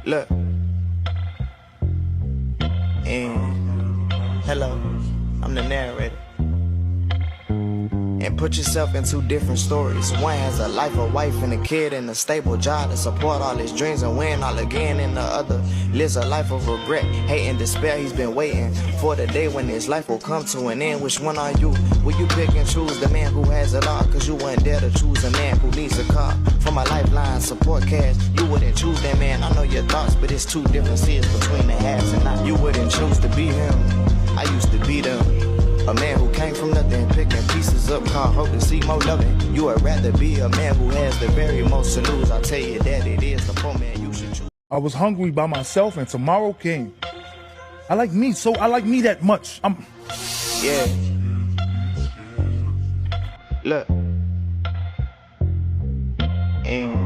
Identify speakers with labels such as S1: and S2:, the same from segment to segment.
S1: Look, and hello, I'm the narrator. And put yourself in two different stories. One has a life, a wife, and a kid, and a stable job to support all his dreams and win all again. And the other lives a life of regret, hate and despair. He's been waiting for the day when his life will come to an end. Which one are you? Will you pick and choose the man who has it all? Cause you wouldn't dare to choose a man who needs a car. From a lifeline, support cash, you wouldn't choose that man. I know your thoughts, but it's two differences between the haves and I. You wouldn't choose to be him, I used to be them. A man who came from nothing, picking pieces up, called hope to see more loving. You would rather be a man who has the very most to lose. I'll tell you that it is the poor man you should choose.
S2: I was hungry by myself and tomorrow came. I like me, so I like me that much.
S1: Yeah. Look. And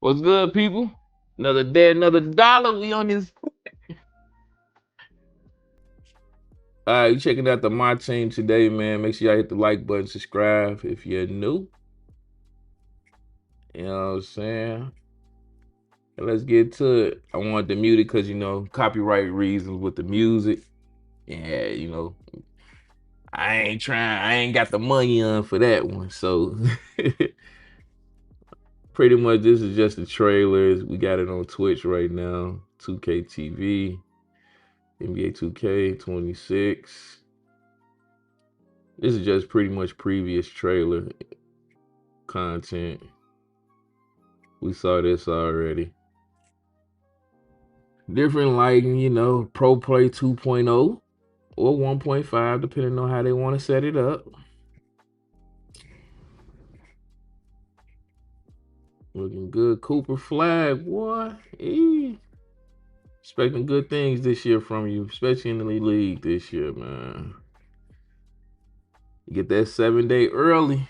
S3: What's good, people? Another day, another dollar. We on this. All right, you checking out the MyTeam today, man. Make sure y'all hit the like button, subscribe if you're new. You know what I'm saying? And let's get to it. I wanted to mute it because, you know, copyright reasons with the music. Yeah, you know, I ain't got the money on for that one. So pretty much this is just the trailers. We got it on Twitch right now, 2K TV, NBA 2K26. This is just pretty much previous trailer content. We saw this already. Different lighting, you know, Pro Play 2.0 or 1.5, depending on how they want to set it up. Looking good. Cooper Flag, boy. Expecting good things this year from you, especially in the league this year, man. You get that 7-day early.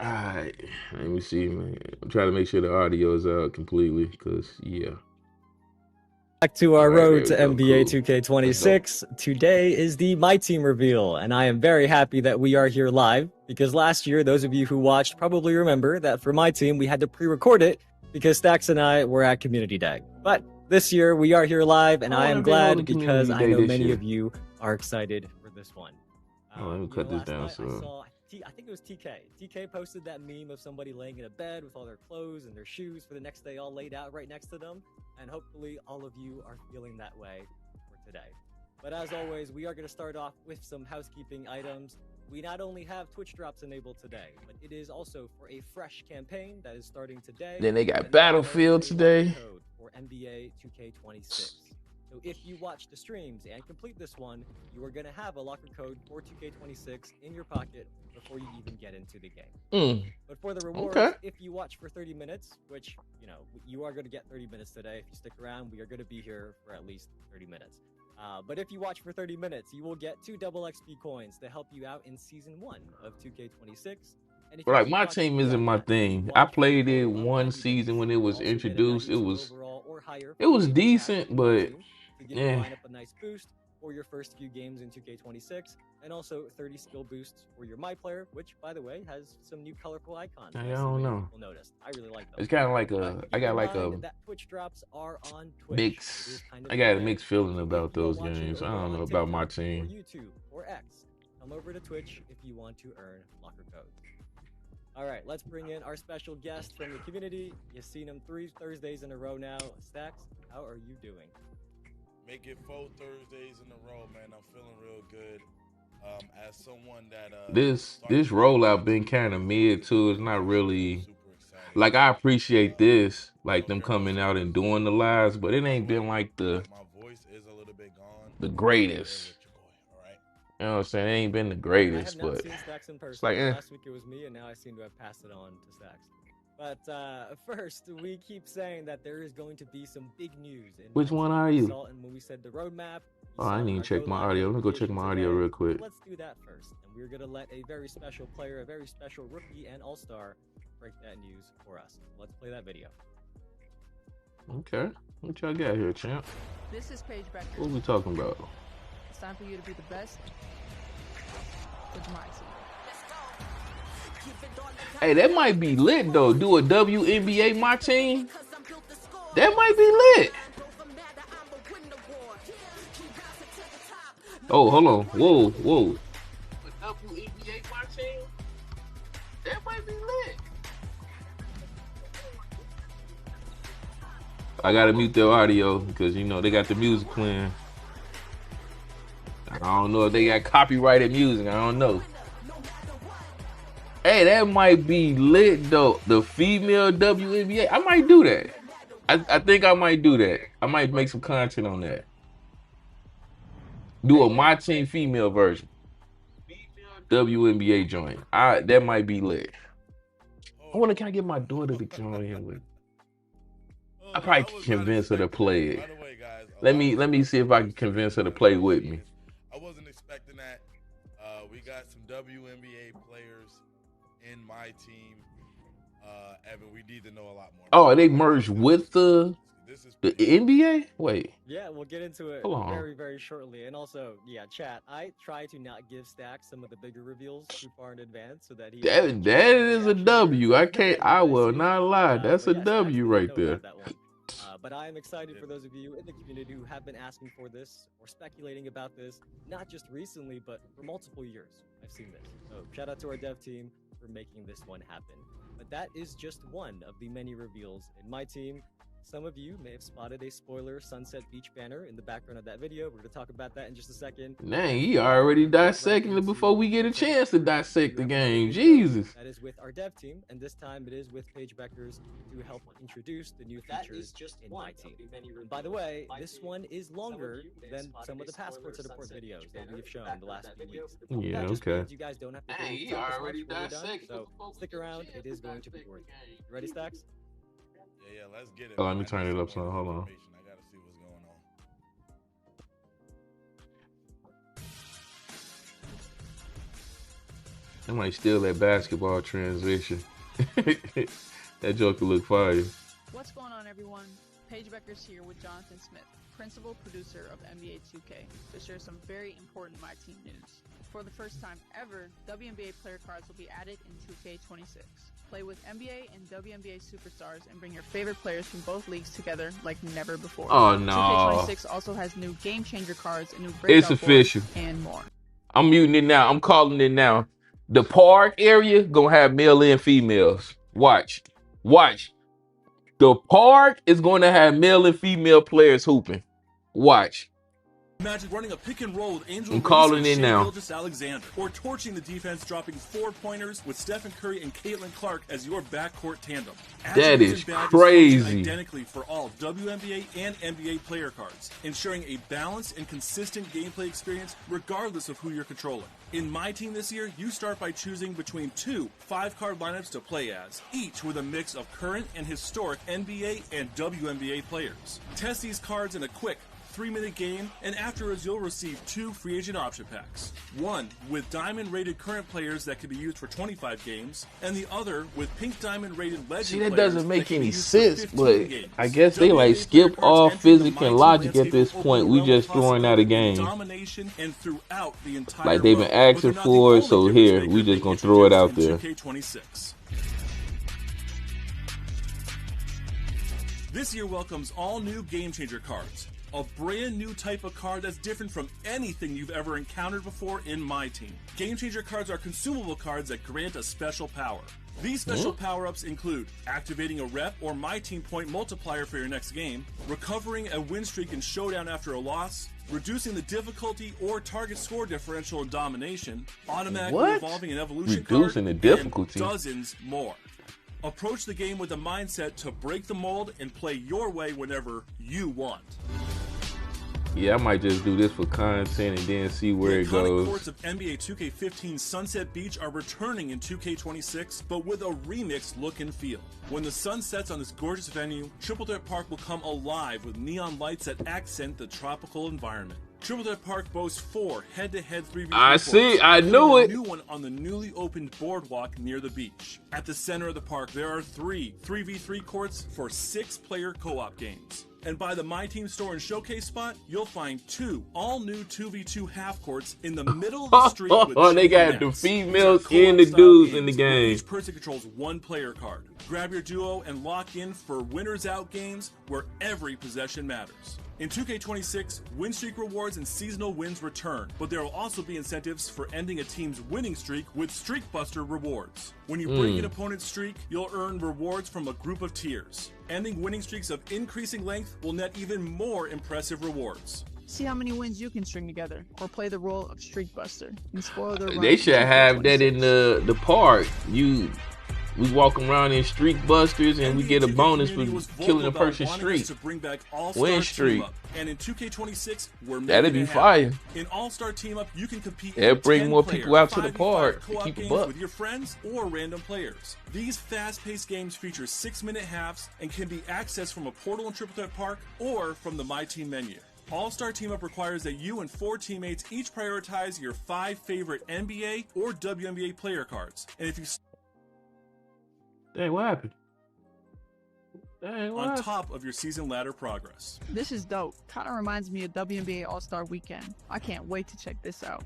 S3: All right, let me see, man. I'm trying to make sure the audio is out completely, because, yeah.
S4: Back to our road to
S3: go.
S4: NBA
S3: Cool.
S4: 2K26. Today is the MyTeam reveal, and I am very happy that we are here live, because last year, those of you who watched probably remember that for MyTeam, we had to pre-record it because Stacks and I were at Community Day. But this year, we are here live, and I am glad because I know many of you are excited for this one.
S3: Let me cut this down.
S4: I think it was TK. TK posted that meme of somebody laying in a bed with all their clothes and their shoes for the next day all laid out right next to them. And hopefully all of you are feeling that way for today. But as always, we are going to start off with some housekeeping items. We not only have Twitch drops enabled today, but it is also for a fresh campaign that is starting today.
S3: Then they got Battlefield today.
S4: For NBA 2K26. So if you watch the streams and complete this one, you are going to have a locker code for 2K26 in your pocket before you even get into the game. But for the rewards, if you watch for 30 minutes, which, you know, you are going to get 30 minutes today. If you stick around, we are going to be here for at least 30 minutes. But if you watch for 30 minutes, you will get 2 double XP coins to help you out in Season 1 of 2K26. And if
S3: like, MyTeam isn't my thing. I played it one season when it was introduced. It was decent, but yeah.
S4: Line up a nice boost for your first few games in 2K26, and also 30 skill boosts for your My Player, which, by the way, has some new colorful icons.
S3: I don't know.
S4: Noticed. I really like them.
S3: It's kind of like I got like a
S4: Twitch drops are on Twitch.
S3: mix. I got a mixed feeling about those games. I don't know about MyTeam.
S4: Or YouTube or X. Come over to Twitch if you want to earn locker codes. All right, let's bring in our special guest from the community. You've seen him 3 Thursdays in a row now. Stacks, how are you doing?
S5: Make it 4 Thursdays in a row, man. I'm feeling real good. As someone that
S3: this rollout been kind of mid too. It's not really like, I appreciate this, like them coming out and doing the lives, but it ain't been like the greatest. You know what I'm saying? It ain't been the greatest, but it's like,
S4: last week it was me, and now I seem to have passed it on to Stacks. But first, we keep saying that there is going to be some big news.
S3: Which one are you?
S4: When we said the roadmap.
S3: Oh, I didn't even check my audio. Let me go check my audio real quick.
S4: Let's do that first. And we're going to let a very special player, a very special rookie and all-star break that news for us. Let's play that video.
S3: Okay. What y'all got here, champ?
S6: This is Paige Becker.
S3: What we talking about?
S6: It's time for you to be the best with my team.
S3: Hey, that might be lit though. Do a WNBA my team. That might be lit. Oh, hold on. Whoa, whoa. A WNBA my team. That might be lit. I gotta mute their audio because you know they got the music playing. I don't know if they got copyrighted music. I don't know. Hey, that might be lit though. The female WNBA. I might do that. I think I might do that. I might make some content on that. Do a my team female version. WNBA joint. That might be lit. I wonder, can I get my daughter to join in with? I probably can convince her to play it. Let me see if I can convince her to play with me.
S5: I wasn't expecting that. We got some WNBA players in my team. Evan, we need to know a lot more.
S3: Oh, they merged with the NBA? Wait.
S4: Yeah, we'll get into it very, very shortly. And also, yeah, chat, I try to not give Stacks some of the bigger reveals too far in advance so that he...
S3: That is a W. I will not lie. That's a W right there.
S4: But I am excited for those of you in the community who have been asking for this or speculating about this, not just recently, but for multiple years. I've seen this. So shout out to our dev team for making this one happen. But that is just one of the many reveals in my team. Some of you may have spotted a spoiler Sunset Beach banner in the background of that video. We're going to talk about that in just a second.
S3: Dang, he already dissecting it before we get a chance to dissect the game. Jesus.
S4: That is with our dev team, and this time it is with Paige Beckers to help introduce the new features in my team. And by the way, this one is longer than some of the Passport to the Port videos that we have shown the last few weeks.
S3: Yeah,
S4: that just
S3: okay.
S4: means you guys don't have to
S3: he already dissected.
S4: So stick around, it is going to be worth it. You ready, Stacks?
S5: Yeah, let's get it.
S3: Oh, let me turn it up some. Hold on.
S5: I gotta see what's going on.
S3: I might steal that basketball transition. That joker look fire.
S6: What's going on, everyone? Paige Beckers here with Jonathan Smith, principal producer of NBA 2K, to share some very important My Team news. For the first time ever, WNBA player cards will be added in 2K26. Play with NBA and WNBA superstars and bring your favorite players from both leagues together like never before.
S3: Oh no!
S6: 2K26 also has new game changer cards, a new breakout
S3: it's official,
S6: and more.
S3: I'm muting it now. I'm calling it now. The park area gonna have male and females. Watch. The park is gonna have male and female players hooping. Watch.
S7: Imagine running a pick and roll with Angel
S3: I'm calling in now.
S7: Alexander, or torching the defense, dropping 4-pointers with Stephen Curry and Caitlin Clark as your backcourt tandem.
S3: That is crazy.
S7: Identically for all WNBA and NBA player cards, ensuring a balanced and consistent gameplay experience regardless of who you're controlling. In my team this year, you start by choosing between 2 5-card lineups to play as, each with a mix of current and historic NBA and WNBA players. Test these cards in a quick 3-minute game, and afterwards you'll receive 2 free agent option packs. One with diamond rated current players that can be used for 25 games, and the other with pink diamond rated legend.
S3: See, that
S7: players
S3: doesn't make
S7: that
S3: any
S7: can be used for
S3: sense,
S7: 15
S3: but
S7: games.
S3: I guess they like skip all physics and logic at this point. We just throwing out a game.
S7: Domination and throughout the entire
S3: Like they've been
S7: world.
S3: asking
S7: But they're not
S3: for
S7: the
S3: it, so
S7: only
S3: here,
S7: difference
S3: we
S7: maker
S3: just gonna
S7: they
S3: throw it out
S7: introduced
S3: there.
S7: in 2K26. This year welcomes all new Game Changer cards. A brand new type of card that's different from anything you've ever encountered before in my team. Game Changer cards are consumable cards that grant a special power. These special power-ups include activating a rep or my team point multiplier for your next game, recovering a win streak in showdown after a loss, reducing the difficulty or target score differential in domination, automatically evolving an evolution
S3: Reducing
S7: card,
S3: the difficulty.
S7: and dozens more. Approach the game with a mindset to break the mold and play your way whenever you want.
S3: Yeah, I might just do this for content and then see where it
S7: The iconic
S3: goes.
S7: courts of NBA 2K15 Sunset Beach are returning in 2K26, but with a remixed look and feel. When the sun sets on this gorgeous venue, Triple Threat Park will come alive with neon lights that accent the tropical environment. Triple Threat Park boasts 4 head-to-head 3v3
S3: I see,
S7: courts,
S3: I knew
S7: including
S3: it.
S7: a new one on the newly opened boardwalk near the beach. At the center of the park, there are 3 3v3 courts for 6-player co-op games. And by the MyTeam store and showcase spot, you'll find 2 all-new 2v2 half courts in the middle of the street with
S3: they got the
S7: nets.
S3: females
S7: These are
S3: and the
S7: co-op
S3: dudes
S7: style
S3: in the
S7: games where
S3: game.
S7: Each person controls 1 player card. Grab your duo and lock in for winners out games where every possession matters. In 2K26, win streak rewards and seasonal wins return, but there will also be incentives for ending a team's winning streak with Streak Buster rewards. When you break an opponent's streak, you'll earn rewards from a group of tiers. Ending winning streaks of increasing length will net even more impressive rewards.
S6: See how many wins you can string together, or play the role of Streak Buster and spoil their run.
S3: They should have that in
S6: 2K26.
S3: the park. We walk around in Streak Busters and we
S7: NBA
S3: get a
S7: 2K
S3: bonus for
S7: community was
S3: killing a
S7: vocal about
S3: person's
S7: wanting
S3: streak.
S7: us to bring back All-Star
S3: Win
S7: Team
S3: streak.
S7: Up. And in 2K26, we're
S3: That'd
S7: making
S3: be
S7: it
S3: fire.
S7: happen. In All-Star Team Up, you can compete
S3: It'll
S7: in
S3: bring
S7: 10
S3: more
S7: player,
S3: people out to the
S7: 5v5
S3: park to
S7: co-op
S3: keep a
S7: games
S3: buck.
S7: with your friends or random players. These fast-paced games feature 6-minute halves and can be accessed from a portal in Triple Threat Park or from the MyTeam menu. All-Star Team Up requires that you and 4 teammates each prioritize your 5 favorite NBA or WNBA player cards. And if you
S3: Hey, what happened? Hey, what
S7: on
S3: happened?
S7: top of your season ladder progress.
S6: This is dope. Kinda reminds me of WNBA All-Star Weekend. I can't wait to check this out.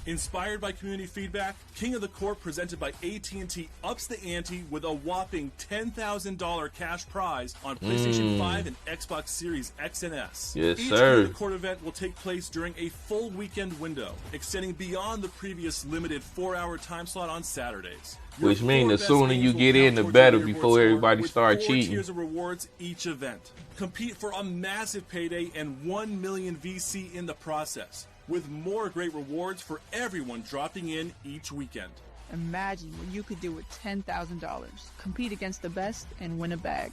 S7: Inspired by community feedback, King of the Court presented by AT&T ups the ante with a whopping $10,000 cash prize on PlayStation 5 and Xbox Series X and S.
S3: Yes,
S7: Each
S3: sir.
S7: King of the Court event will take place during a full weekend window, extending beyond the previous limited 4-hour time slot on Saturdays. Your
S3: Which means
S7: 4
S3: the
S7: best
S3: sooner
S7: games
S3: you
S7: will
S3: get
S7: count
S3: in, the
S7: towards
S3: better
S7: your leaderboard
S3: before
S7: score
S3: everybody
S7: with
S3: start
S7: 4
S3: cheating.
S7: tiers of rewards each event. Compete for a massive payday and 1 million VC in the process, with more great rewards for everyone dropping in each weekend.
S6: Imagine what you could do with $10,000. Compete against the best and win a bag.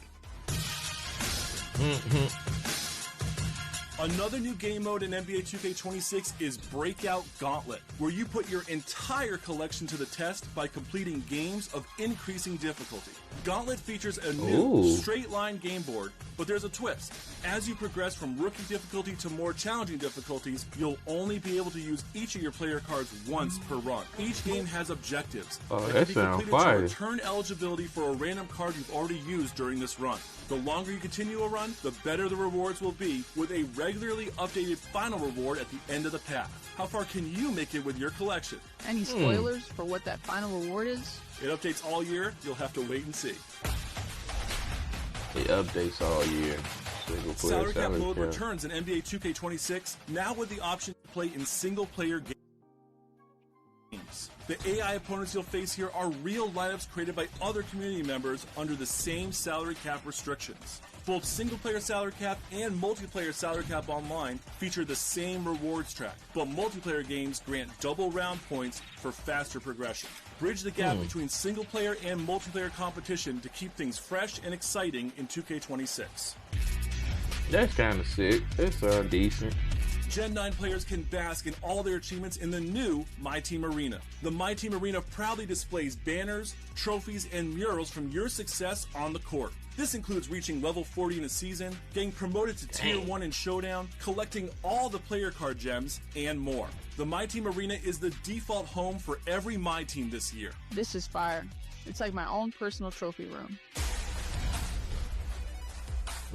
S7: Another new game mode in NBA 2K26 is Breakout Gauntlet, where you put your entire collection to the test by completing games of increasing difficulty. Gauntlet features a new
S3: Ooh.
S7: straight-line game board, but there's a twist. As you progress from rookie difficulty to more challenging difficulties, you'll only be able to use each of your player cards once per run. Each game has objectives
S3: Oh,
S7: that
S3: that
S7: can be
S3: sounds
S7: completed
S3: fire.
S7: to return eligibility for a random card you've already used during this run. The longer you continue a run, the better the rewards will be, with a regularly updated final reward at the end of the path. How far can you make it with your collection?
S6: Any spoilers for what that final reward is?
S7: It updates all year. You'll have to wait and see.
S3: It updates all year. Single player
S7: Salary cap mode
S3: cap.
S7: returns in NBA 2K26, now with the option to play in single-player games. The AI opponents you'll face here are real lineups created by other community members under the same salary cap restrictions. Both single-player salary cap and multiplayer salary cap online feature the same rewards track, but multiplayer games grant double round points for faster progression. Bridge the gap between single-player and multiplayer competition to keep things fresh and exciting in 2K26.
S3: That's kind of sick. That's decent.
S7: Gen 9 players can bask in all their achievements in the new MyTeam Arena. The MyTeam Arena proudly displays banners, trophies, and murals from your success on the court. This includes reaching level 40 in a season, getting promoted to Tier 1 in Showdown, collecting all the player card gems, and more. The MyTeam Arena is the default home for every MyTeam this year.
S6: This is fire. It's like my own personal trophy room.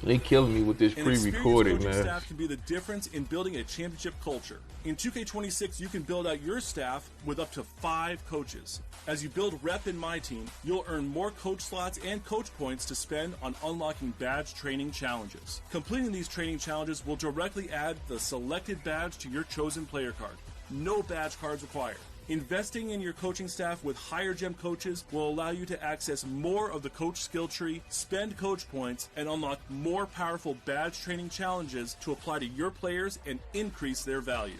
S3: They killing me with this
S7: An experienced
S3: pre-recorded,
S7: coaching
S3: man.
S7: staff can be the difference in building a championship culture. In 2K26, you can build out your staff with up to 5 coaches. As you build rep in MyTeam, you'll earn more coach slots and coach points to spend on unlocking badge training challenges. Completing these training challenges will directly add the selected badge to your chosen player card. No badge cards required. Investing in your coaching staff with higher gem coaches will allow you to access more of the coach skill tree, spend coach points, and unlock more powerful badge training challenges to apply to your players and increase their value.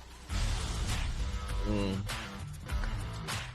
S3: Yeah,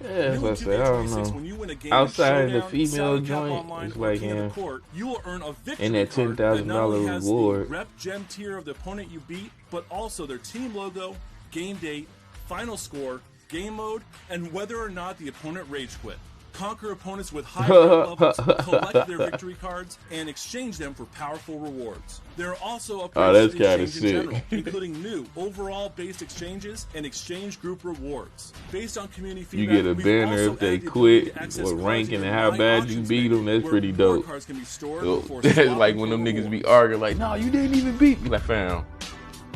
S7: New in
S3: as I say, I don't
S7: 2K26,
S3: know.
S7: when you win a game
S3: Outside
S7: in
S3: the
S7: Showdown,
S3: female
S7: Salary Cap
S3: joint,
S7: Online,
S3: it's
S7: or
S3: like,
S7: King of the
S3: yeah.
S7: Court, you will earn a victory
S3: And that
S7: card that not only
S3: $10,000
S7: has
S3: reward.
S7: the rep gem tier of the opponent you beat, but also their team logo, game date, final score, game mode, and whether or not the opponent rage quit. Conquer opponents with high threat levels, collect their victory cards, and exchange them for powerful rewards. There are also upgrades
S3: that's
S7: to the
S3: kinda
S7: exchange in
S3: sick.
S7: general, including new overall-based exchanges and exchange group rewards. Based on community
S3: You
S7: feedback,
S3: get a
S7: we've
S3: banner
S7: also
S3: if they
S7: added the ability
S3: quit,
S7: to access
S3: what
S7: cards
S3: ranking
S7: in
S3: and
S7: the
S3: how
S7: My
S3: bad you
S7: Auctions
S3: beat
S7: menu,
S3: them. That's
S7: where
S3: pretty
S7: reward
S3: dope.
S7: cards can be stored
S3: So,
S7: before
S3: it's
S7: swapping
S3: like
S7: for
S3: when them niggas be
S7: rewards.
S3: arguing, like, no, you didn't even beat me. Like, fam,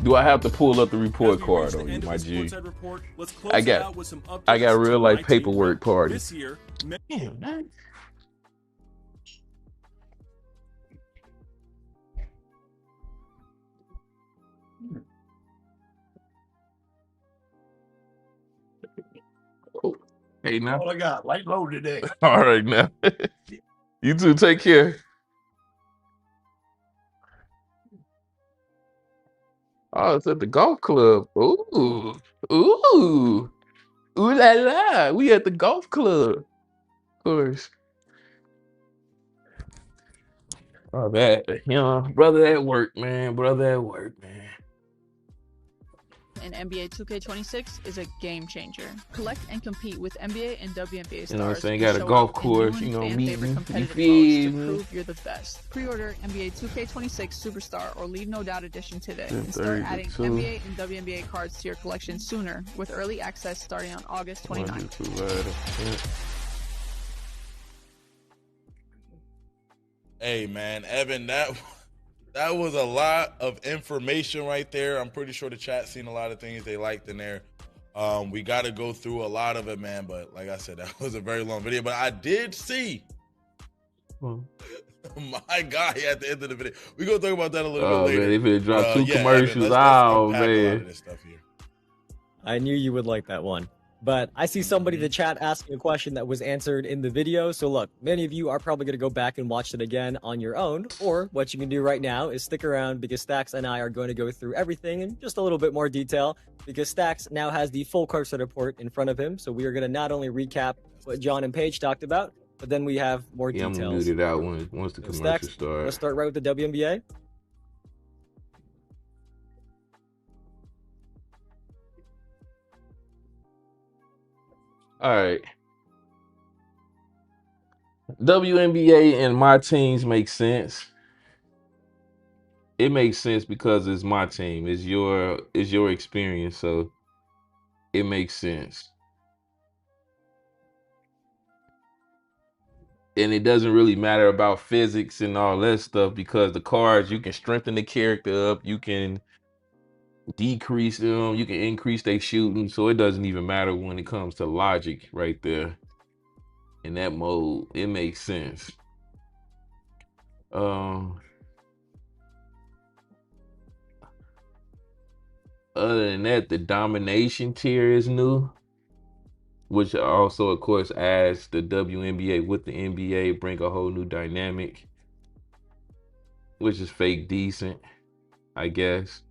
S3: do I have to pull up the report
S7: As we
S3: card
S7: reach the
S3: on you,
S7: end of
S3: my
S7: this
S3: G?
S7: courtside report, let's close
S3: I
S7: it
S3: got-
S7: out with some updates
S3: I got
S7: to
S3: real life
S7: MyTeam
S3: paperwork
S7: Pro.
S3: party.
S7: This year,
S3: Damn, man. Oh, hey, now.
S2: All I got, light low today.
S3: All right, now. You too. Take care. Oh, it's at the golf club. Ooh. Ooh. Ooh la la. We at the golf club. Of course. Oh, that, brother at work, man. Brother at work, man.
S6: in NBA 2K26 is a game changer. Collect and compete with NBA and WNBA stars.
S3: You know what I'm saying?
S6: and
S3: Got a
S6: show
S3: golf
S6: up in
S3: course,
S6: new
S3: you know,
S6: and fan-favorite
S3: meeting. You
S6: competitive
S3: feel
S6: modes to
S3: me?
S6: prove you're the best. Pre-order NBA 2K26 Superstar or Leave No Doubt Edition today and start
S3: 10:30
S6: adding
S3: to 2.
S6: NBA and WNBA cards to your collection sooner with early access starting on August 29th.
S5: Hey man, Evan, that was a lot of information right there. I'm pretty sure the chat seen a lot of things they liked in there. We got to go through a lot of it, man. But like I said, that was a very long video. But I did see my guy at the end of the video. We're gonna talk about that a little bit later.
S3: Man, they finna drop two
S5: Yeah,
S3: commercials.
S5: Evan, let's
S3: Oh,
S5: unpack a lot
S3: man.
S5: of this stuff here.
S4: I knew you would like that one. But I see somebody in the chat asking a question that was answered in the video. So look, many of you are probably going to go back and watch it again on your own. Or what you can do right now is stick around because Stacks and I are going to go through everything in just a little bit more detail because Stacks now has the full cursor report in front of him. So we are going to not only recap what John and Paige talked about, but then we have more
S3: Yeah, I'm
S4: details.
S3: gonna mute it out once the
S4: So
S3: commercial
S4: Stacks,
S3: starts.
S4: let's start right with the WNBA.
S3: All right. WNBA and my teams make sense. It makes sense because it's my team. It's your experience, so it makes sense. And it doesn't really matter about physics and all that stuff because the cards, you can strengthen the character up, you can decrease them, you can increase their shooting, so it doesn't even matter when it comes to logic right there. In that mode, it makes sense. Other than that, the domination tier is new, which also, of course, adds the WNBA with the NBA, bring a whole new dynamic, which is fake decent, I guess.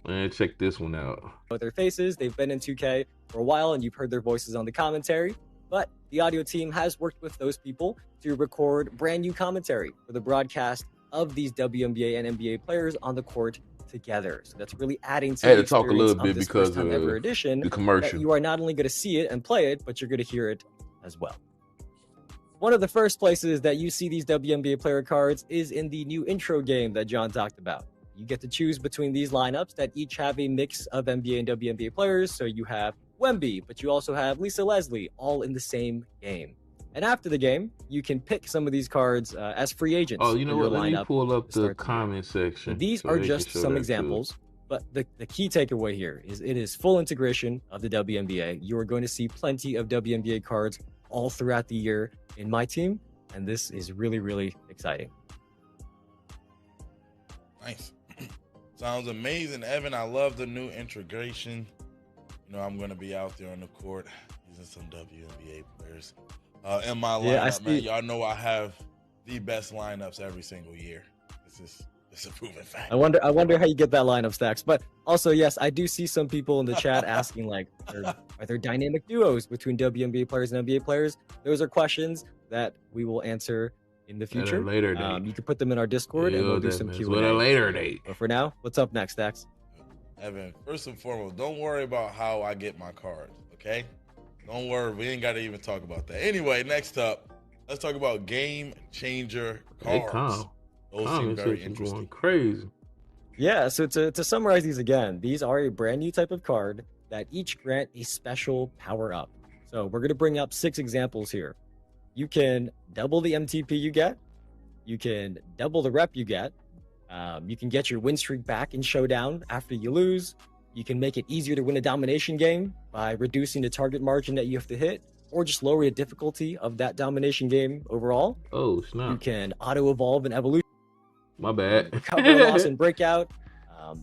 S3: And check this one out.
S4: With their faces, they've been in 2K for a while and you've heard their voices on the commentary, but the audio team has worked with those people to record brand new commentary for the broadcast of these WNBA and NBA players on the court together. So that's really adding to
S3: I had
S4: the
S3: to talk a little
S4: experience
S3: bit
S4: of this
S3: because
S4: first-time ever edition.
S3: the commercial.
S4: That you are not only going to see it and play it, but you're going to hear it as well. One of the first places that you see these WNBA player cards is in the new intro game that John talked about. You get to choose between these lineups that each have a mix of NBA and WNBA players. So you have Wemby, but you also have Lisa Leslie, all in the same game. And after the game, you can pick some of these cards as free agents.
S3: Oh, you know what? Let me pull up the
S4: start
S3: comment section.
S4: So these
S3: so
S4: are
S3: they
S4: just
S3: can show
S4: some
S3: that
S4: examples.
S3: too.
S4: But the key takeaway here is it is full integration of the WNBA. You are going to see plenty of WNBA cards all throughout the year in my team. And this is really, really exciting.
S5: Nice. Sounds amazing, Evan. I love the new integration. You know, I'm going to be out there on the court using some WNBA players in my lineup, man. Y'all know I have the best lineups every single year. It's a proven fact.
S4: I wonder how you get that lineup, Stacks. But also, yes, I do see some people in the chat asking, like, are there dynamic duos between WNBA players and NBA players? Those are questions that we will answer in the future.
S3: At a later date.
S4: You can put them in our Discord and we'll do some Q&A.
S3: At a later date.
S4: But for now, what's up next, Stacks?
S5: Evan, first and foremost, don't worry about how I get my cards, okay? Don't worry, we ain't got to even talk about that. Anyway, next up, let's talk about game changer cards. Those seem very interesting.
S3: Going crazy.
S4: Yeah, so to summarize these again, these are a brand new type of card that each grant a special power up. So we're going to bring up 6 examples here. You can double the MTP you get. You can double the rep you get. You can get your win streak back in Showdown after you lose. You can make it easier to win a domination game by reducing the target margin that you have to hit, or just lower the difficulty of that domination game overall.
S3: Oh, snap.
S4: You can auto-evolve an evolution.
S3: My bad.
S4: Recover a loss and breakout.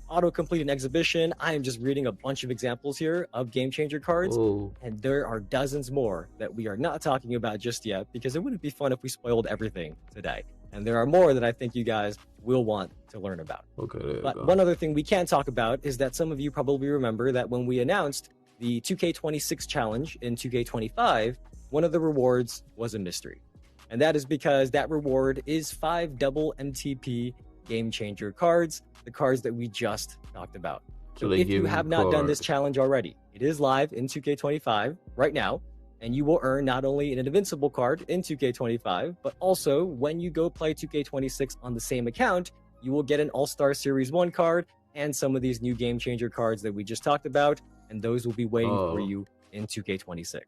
S4: Auto-complete an exhibition. I am just reading a bunch of examples here of game changer cards, and there are dozens more that we are not talking about just yet, because it wouldn't be fun if we spoiled everything today. And there are more that I think you guys will want to learn about.
S3: Okay.
S4: But one other thing we can talk about is that some of you probably remember that when we announced the 2K26 challenge in 2K25, one of the rewards was a mystery. And that is because that reward is 5 double MTP game changer cards, the cards that we just talked about. So if you have not done this challenge already, it is live in 2K25 right now. And you will earn not only an invincible card in 2K25, but also when you go play 2K26 on the same account, you will get an All-Star Series 1 card and some of these new game changer cards that we just talked about, and those will be waiting for you in 2K26.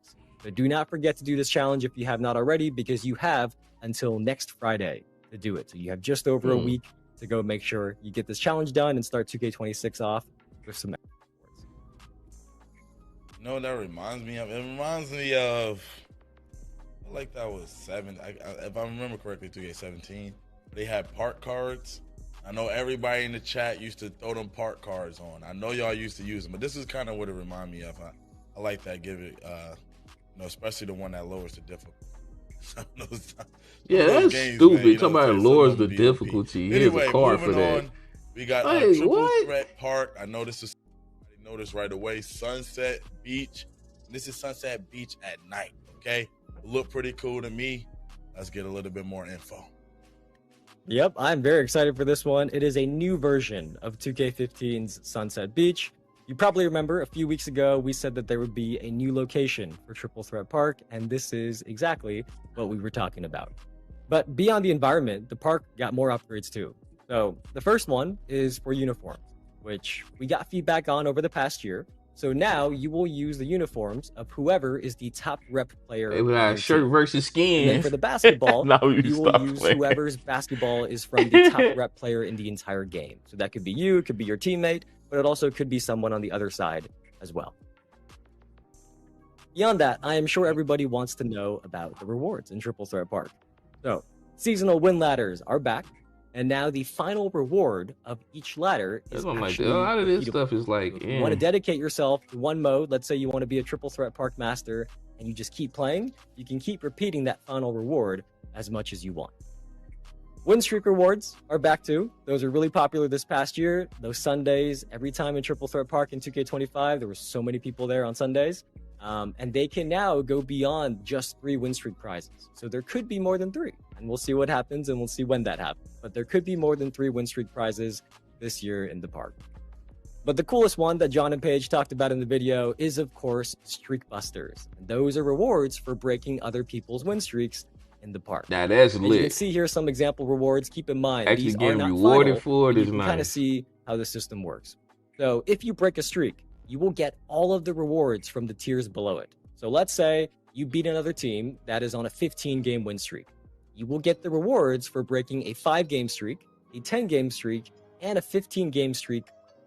S4: So do not forget to do this challenge if you have not already, because you have until next Friday to do it. So you have just over a week to go make sure you get this challenge done and start 2K26 off with some.
S5: You know what that reminds me of? It reminds me of, like that was 7. If I remember correctly, 2K17. They had park cards. I know everybody in the chat used to throw them park cards on. I know y'all used to use them, but this is kind of what it reminded me of. I like that. Give it, you know, especially the one that lowers the difficulty.
S3: Yeah, that's
S5: games,
S3: stupid.
S5: Man,
S3: Talking about lowers the difficulty. Here's a card for that.
S5: We got Triple Threat Park. I know this is. Notice right away, Sunset Beach. This is Sunset Beach at night. Okay, look pretty cool to me. Let's get a little bit more info.
S4: Yep, I'm very excited for this one. It is a new version of 2K15's Sunset Beach. You probably remember a few weeks ago we said that there would be a new location for Triple Threat Park, and this is exactly what we were talking about. But beyond the environment, the park got more upgrades too. So the first one is for uniforms, which we got feedback on over the past year. So now you will use the uniforms of whoever is the top rep player.
S3: They would have shirt versus skin.
S4: And then for the basketball, you will use whoever's basketball is from the top rep player in the entire game. So that could be you, it could be your teammate, but it also could be someone on the other side as well. Beyond that, I am sure everybody wants to know about the rewards in Triple Threat Park. So seasonal win ladders are back. And now the final reward of each ladder is actually
S3: a lot of this stuff is like,
S4: if you want to dedicate yourself to one mode, let's say you want to be a Triple Threat Park master, and you just keep playing, you can keep repeating that final reward as much as you want. Win streak rewards are back too. Those are really popular this past year. Those Sundays, every time in Triple Threat Park in 2K25, there were so many people there on Sundays. And they can now go beyond just 3 win streak prizes. So there could be more than 3. And we'll see what happens, and we'll see when that happens. But there could be more than 3 win streak prizes this year in the park. But the coolest one that John and Paige talked about in the video is, of course, Streak Busters. And those are rewards for breaking other people's win streaks in the park.
S3: Now that's
S4: and
S3: lit.
S4: You can see here some example rewards. Keep in mind,
S3: actually
S4: these
S3: getting
S4: are not
S3: rewarded
S4: final,
S3: for it is
S4: you can
S3: nice.
S4: kind of see how the system works. So if you break a streak, you will get all of the rewards from the tiers below it. So let's say you beat another team that is on a 15-game win streak. You will get the rewards for breaking a 5-game streak, a 10-game streak, and a 15-game streak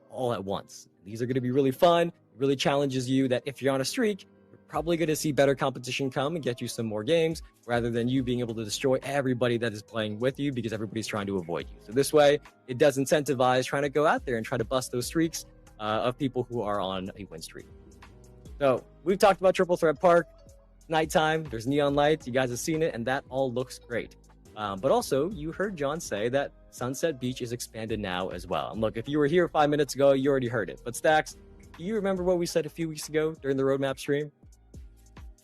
S4: all at once. These are going to be really fun. It really challenges you that if you're on a streak, you're probably going to see better competition come and get you some more games, rather than you being able to destroy everybody that is playing with you because everybody's trying to avoid you. So this way, it does incentivize trying to go out there and try to bust those streaks of people who are on a win streak. So we've talked about Triple Threat Park. Nighttime, there's neon lights, you guys have seen it, and that all looks great. But also, you heard John say that Sunset Beach is expanded now as well. And look, if you were here 5 minutes ago, you already heard it. But Stacks, do you remember what we said a few weeks ago during the roadmap stream?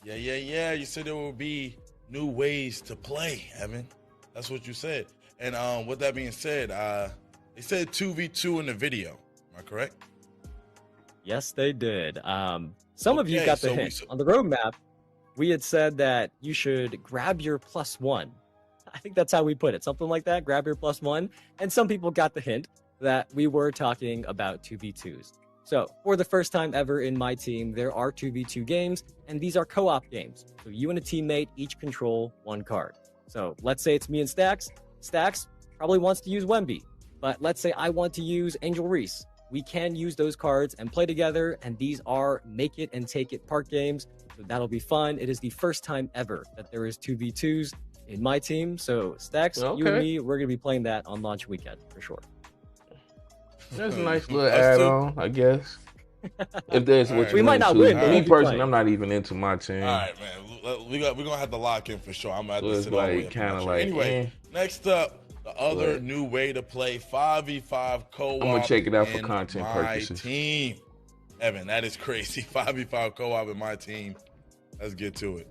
S5: Yeah. You said there will be new ways to play, Evan. That's what you said. And with that being said, they said 2v2 in the video. Am I correct?
S4: Yes, they did. Some of you got the hint. On the roadmap, we had said that you should grab your +1. I think that's how we put it. Something like that, grab your +1. And some people got the hint that we were talking about 2v2s. So for the first time ever in my team, there are 2v2 games, and these are co-op games. So you and a teammate each control one card. So let's say it's me and Stacks. Stacks probably wants to use Wemby, but let's say I want to use Angel Reese. We can use those cards and play together, and these are make it and take it park games. So that'll be fun. It is the first time ever that there is 2v2s in my team. So Stacks, you and me, we're going to be playing that on launch weekend for sure.
S3: That's a nice little add-on, I guess. If that's what you
S4: might not win.
S3: Me personally, I'm not even into my team.
S5: All right, man. We're going to have to lock in for sure. I'm going to have to sit
S3: like, kind of like.
S5: Anyway, next up, the other new way to play 5v5 co-op.
S3: I'm going to check it out for content purposes.
S5: MyTeam. Evan, that is crazy. 5v5 co-op in MyTeam. Let's get to it.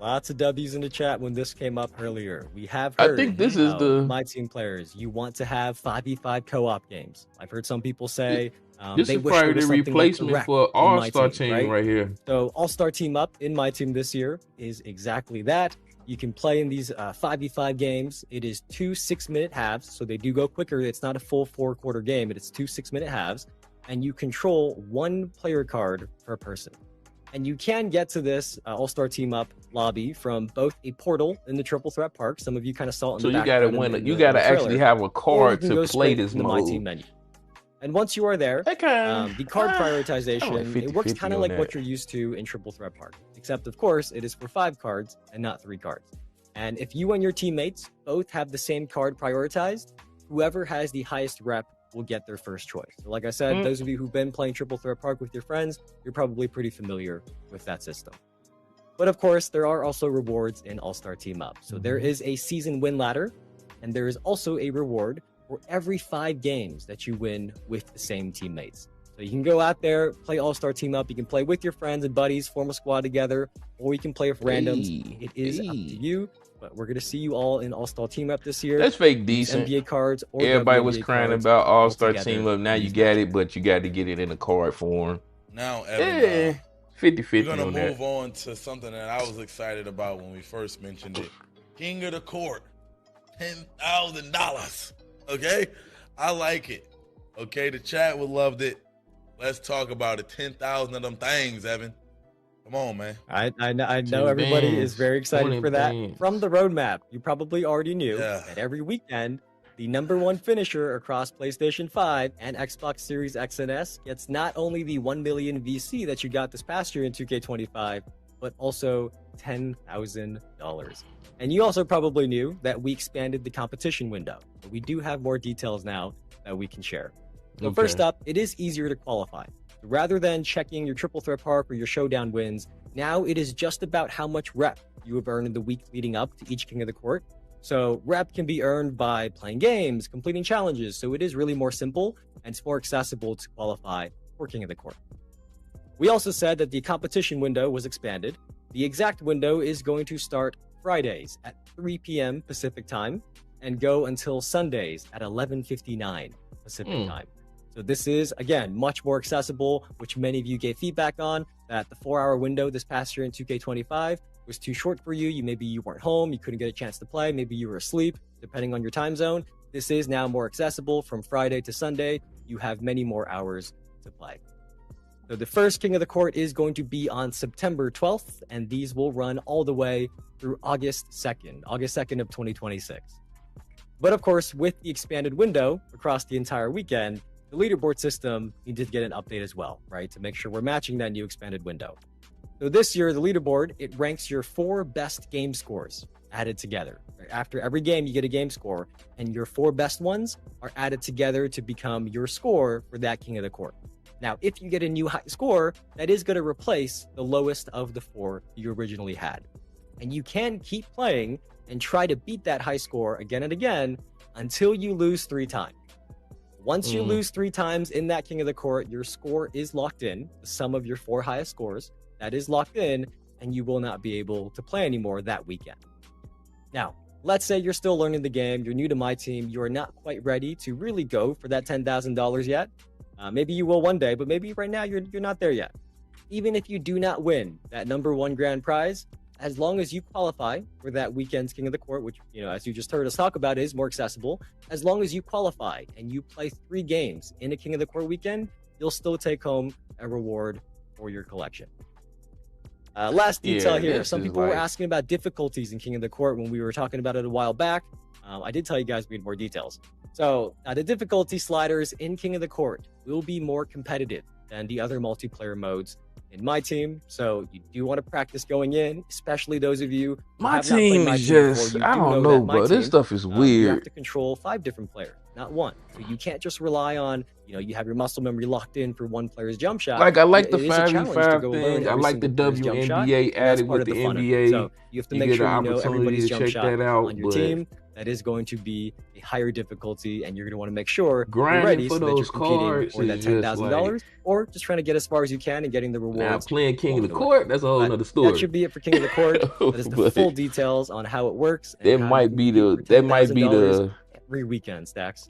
S4: Lots of W's in the chat when this came up earlier. We have heard,
S3: I think this is the
S4: MyTeam players. You want to have 5v5 co-op games. I've heard some people say
S3: this
S4: they
S3: is
S4: wish
S3: probably
S4: there was
S3: the
S4: something
S3: replacement
S4: like
S3: for All-Star Team right here.
S4: So All-Star Team Up in MyTeam this year is exactly that. You can play in these 5v5 games. It is 2 6-minute halves, so they do go quicker. It's not a full 4-quarter game, but it's 2 6-minute halves, and you control one player card per person. And you can get to this All-Star Team Up lobby from both a portal in the Triple Threat Park. Some of you kind of saw it in
S3: so
S4: the
S3: you gotta win. You gotta actually have a card to play this mode.
S4: MyTeam menu. And once you are there, the card prioritization, it works kind of like what you're used to in Triple Threat Park. Except, of course, it is for 5 cards and not 3 cards. And if you and your teammates both have the same card prioritized, whoever has the highest rep will get their first choice. So like I said, those of you who've been playing Triple Threat Park with your friends, you're probably pretty familiar with that system. But of course, there are also rewards in All-Star Team Up. So there is a season win ladder, and there is also a reward for every 5 games that you win with the same teammates. So you can go out there, play All-Star Team Up. You can play with your friends and buddies, form a squad together, or you can play with randoms. It is up to you. But we're going to see you all in All-Star Team Up this year.
S3: That's fake decent.
S4: NBA cards. Or
S3: everybody
S4: WNBA
S3: was crying
S4: cards
S3: about All-Star Team Up. Now you got it, but you got to get it in a card form.
S5: Now, Evan,
S3: 50-50
S5: we're going to
S3: on
S5: move on to something that I was excited about when we first mentioned it. King of the Court, $10,000. Okay? I like it. Okay? The chat would loved it. Let's talk about it. 10,000 of them things, Evan. Come on, man.
S4: I know everybody is very excited for that. From the roadmap, you probably already knew that every weekend, the #1 finisher across PlayStation 5 and Xbox Series X and S gets not only the 1 million VC that you got this past year in 2K25, but also $10,000. And you also probably knew that we expanded the competition window. But we do have more details now that we can share. So first up, it is easier to qualify. Rather than checking your Triple Threat Park or your Showdown wins, now it is just about how much rep you have earned in the week leading up to each King of the Court. So rep can be earned by playing games, completing challenges, so it is really more simple and it's more accessible to qualify for King of the Court. We also said that the competition window was expanded. The exact window is going to start Fridays at 3 p.m. Pacific time and go until Sundays at 11:59 Pacific time. So this is, again, much more accessible, which many of you gave feedback on, that the 4-hour window this past year in 2K25 was too short for you. Maybe you weren't home, you couldn't get a chance to play, maybe you were asleep, depending on your time zone. This is now more accessible from Friday to Sunday. You have many more hours to play. So the first King of the Court is going to be on September 12th, and these will run all the way through August 2nd of 2026. But of course, with the expanded window across the entire weekend, the leaderboard system needed to get an update as well, right? To make sure we're matching that new expanded window. So this year, the leaderboard, it ranks your 4 best game scores added together. After every game, you get a game score, and your 4 best ones are added together to become your score for that King of the Court. Now, if you get a new high score, that is going to replace the lowest of the 4 you originally had. And you can keep playing and try to beat that high score again and again until you lose 3 times. Once you lose 3 times in that King of the Court, your score is locked in, the sum of your 4 highest scores, that is locked in, and you will not be able to play anymore that weekend. Now, let's say you're still learning the game, you're new to MyTeam, you are not quite ready to really go for that $10,000 yet. Maybe you will one day, but maybe right now you're not there yet. even if you do not win that #1 grand prize, as long as you qualify for that weekend's King of the Court, which, you know, as you just heard us talk about, is more accessible, as long as you qualify and you play 3 games in a King of the Court weekend, you'll still take home a reward for your collection. Last detail here. Some people were asking about difficulties in King of the Court when we were talking about it a while back. I did tell you guys we had more details. So the difficulty sliders in King of the Court will be more competitive than the other multiplayer modes in MyTeam. So you do want to practice going in, especially those of you who have not played
S3: MyTeam is just, I don't know, bro. This stuff is weird.
S4: You have to control 5 different players, not 1. So you can't just rely on, you know, you have your muscle memory locked in for 1 player's jump shot.
S3: Like, I like the 5v5 thing. I like the WNBA added with the NBA.
S4: So you have to make sure you know everybody's jump shot on your team. That is going to be a higher difficulty, and you're going to want to make sure you're ready so that you're competing for that $10,000, or just trying to get as far as you can and getting the rewards.
S3: Now, playing King of the Court, that's a whole nother story.
S4: That should be it for King of the Court. That is the full details on how it works.
S3: That might be the
S4: every weekend, Stacks.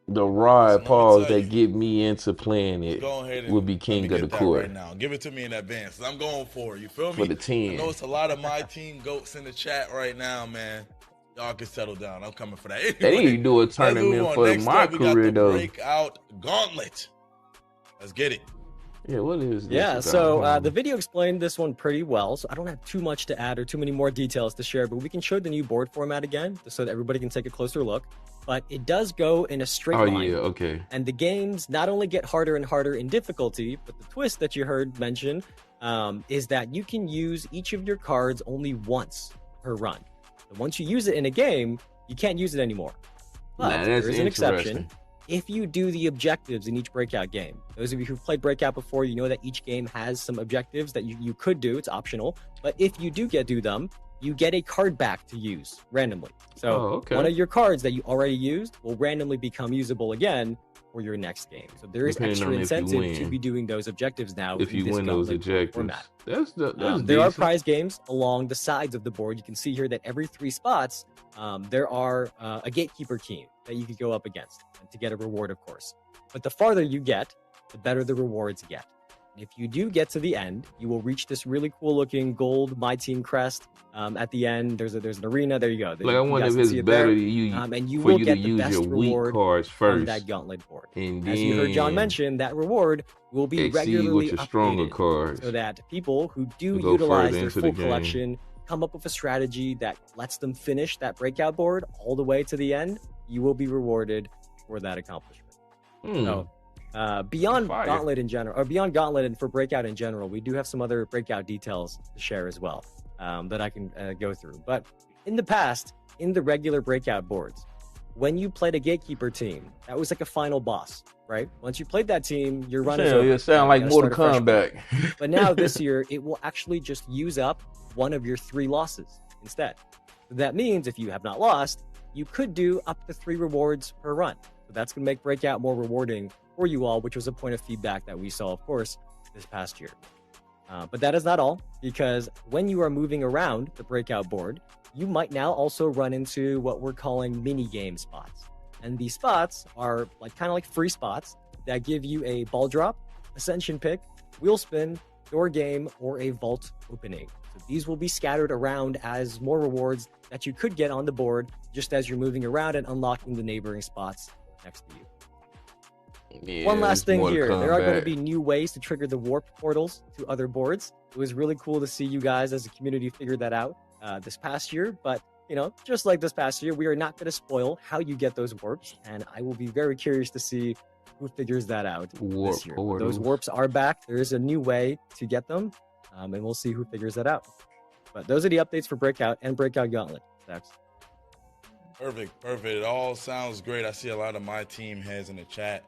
S3: The ride pause that get me into playing it will be King of the Court.
S5: Right now, give it to me in advance. I'm going for it. You feel me?
S3: For the 10.
S5: I know it's a lot of my team goats in the chat right now, man. Y'all can settle down. I'm coming for that. Anyway,
S3: they need to do a tournament for my career, though.
S5: Breakout Gauntlet. Let's get it.
S3: Yeah, what is this?
S4: Yeah, so the video explained this one pretty well, so I don't have too much to add or too many more details to share, but we can show the new board format again so that everybody can take a closer look. But it does go in a straight line.
S3: Oh, yeah, okay.
S4: And the games not only get harder and harder in difficulty, but the twist that you heard mentioned is that you can use each of your cards only once per run. So once you use it in a game, you can't use it anymore. But there is an exception. If you do the objectives in each breakout game, those of you who've played breakout before, you know that each game has some objectives that you could do. It's optional. But if you do do them, you get a card back to use randomly. So one of your cards that you already used will randomly become usable again for your next game. So there is extra incentive to be doing those objectives now.
S3: If you win those objectives, format.
S4: There are prize games along the sides of the board. You can see here that every 3 spots, there are a gatekeeper team that you could go up against to get a reward, of course. But the farther you get, the better the rewards get. And if you do get to the end, you will reach this really cool looking gold MyTeam crest. At the end, there's an arena. There you go.
S3: Like, I wonder if it's better to use
S4: and you
S3: for
S4: will
S3: you
S4: get
S3: to
S4: the
S3: use
S4: best
S3: your weak
S4: reward
S3: cards first
S4: on that gauntlet board.
S3: And
S4: as you heard John mention, that reward will be regularly
S3: with your stronger cards,
S4: so that people who do utilize their full collection come up with a strategy that lets them finish that breakout board all the way to the end. You will be rewarded for that accomplishment. So beyond Gauntlet in general, or beyond Gauntlet and for breakout in general, we do have some other breakout details to share as well that I can go through. But in the past, in the regular breakout boards, when you played a gatekeeper team, that was like a final boss, right? Once you played that team, your run is over.
S3: It sounds like Mortal Kombat.
S4: But now this year, it will actually just use up one of your 3 losses instead. So that means if you have not lost, you could do up to 3 rewards per run. So that's going to make breakout more rewarding for you all, which was a point of feedback that we saw, of course, this past year. But that is not all, because when you are moving around the breakout board, you might now also run into what we're calling mini game spots. And these spots are kind of like free spots that give you a ball drop, ascension pick, wheel spin, door game, or a vault opening. So these will be scattered around as more rewards that you could get on the board just as you're moving around and unlocking the neighboring spots next to you.
S3: Yeah,
S4: one last thing here. There are going to be new ways to trigger the warp portals to other boards. It was really cool to see you guys as a community figure that out this past year. But, you know, just like this past year, we are not going to spoil how you get those warps. And I will be very curious to see who figures that out this year. Those warps are back. There is a new way to get them. And we'll see who figures that out. But those are the updates for Breakout and Breakout Gauntlet. Thanks.
S5: Perfect. It all sounds great. I see a lot of my team heads in the chat.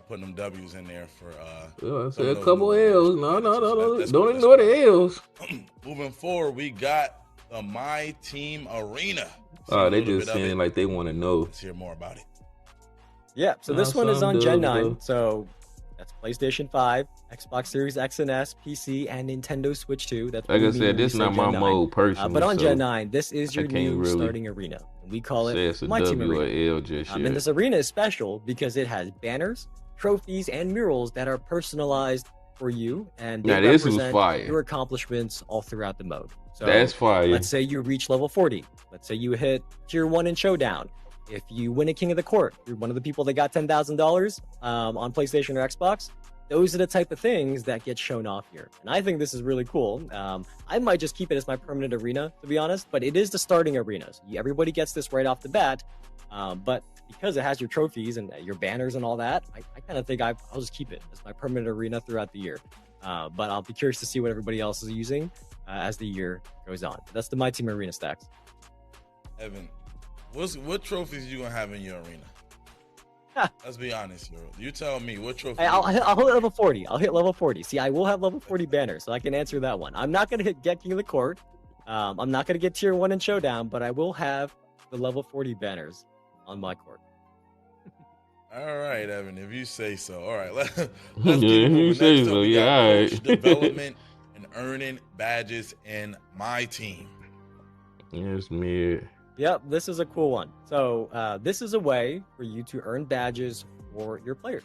S5: Putting them W's in there for
S3: I said a couple L's. No. Don't ignore the L's.
S5: Moving forward, we got the MyTeam Arena.
S3: They just saying like they want to know.
S5: Let's hear more about it.
S4: Yeah, so this one is on Gen 9. So that's PlayStation 5, Xbox Series X and S, PC, and Nintendo Switch 2. That's
S3: like I said, this is not my mode personally.
S4: But on Gen 9, this is your new starting arena. We call it MyTeam Arena. And this arena is special because it has banners, trophies, and murals that are personalized for you, and
S3: Now,
S4: they
S3: this was
S4: represent
S3: fire.
S4: your accomplishments all throughout the mode. So
S3: That's fire.
S4: let's say you reach level 40. Let's say you hit tier 1 in Showdown. If you win a King of the Court, you're one of the people that got $10,000 on PlayStation or Xbox. Those are the type of things that get shown off here. And I think this is really cool. I might just keep it as my permanent arena, to be honest, but it is the starting arena. So everybody gets this right off the bat. But because it has your trophies and your banners and all that, I kind of think I'll just keep it as my permanent arena throughout the year. But I'll be curious to see what everybody else is using as the year goes on. That's the MyTeam arena stacks.
S5: Evan, what trophies you gonna have in your arena? Let's be honest, bro. You tell me what trophy.
S4: I'll hit level 40. I'll hit level 40. See, I will have level 40 banners, so I can answer that one. I'm not gonna get King of the Court. I'm not gonna get tier 1 in Showdown, but I will have the level 40 banners on my court.
S5: All right, Evan, if you say so. All right, let's
S3: Yeah,
S5: keep moving.
S3: you say
S5: Next up,
S3: so.
S5: we got
S3: Yeah,
S5: coach
S3: all right.
S5: development and earning badges in MyTeam.
S3: Yes, man.
S4: Yep, this is a cool one. So this is a way for you to earn badges for your players.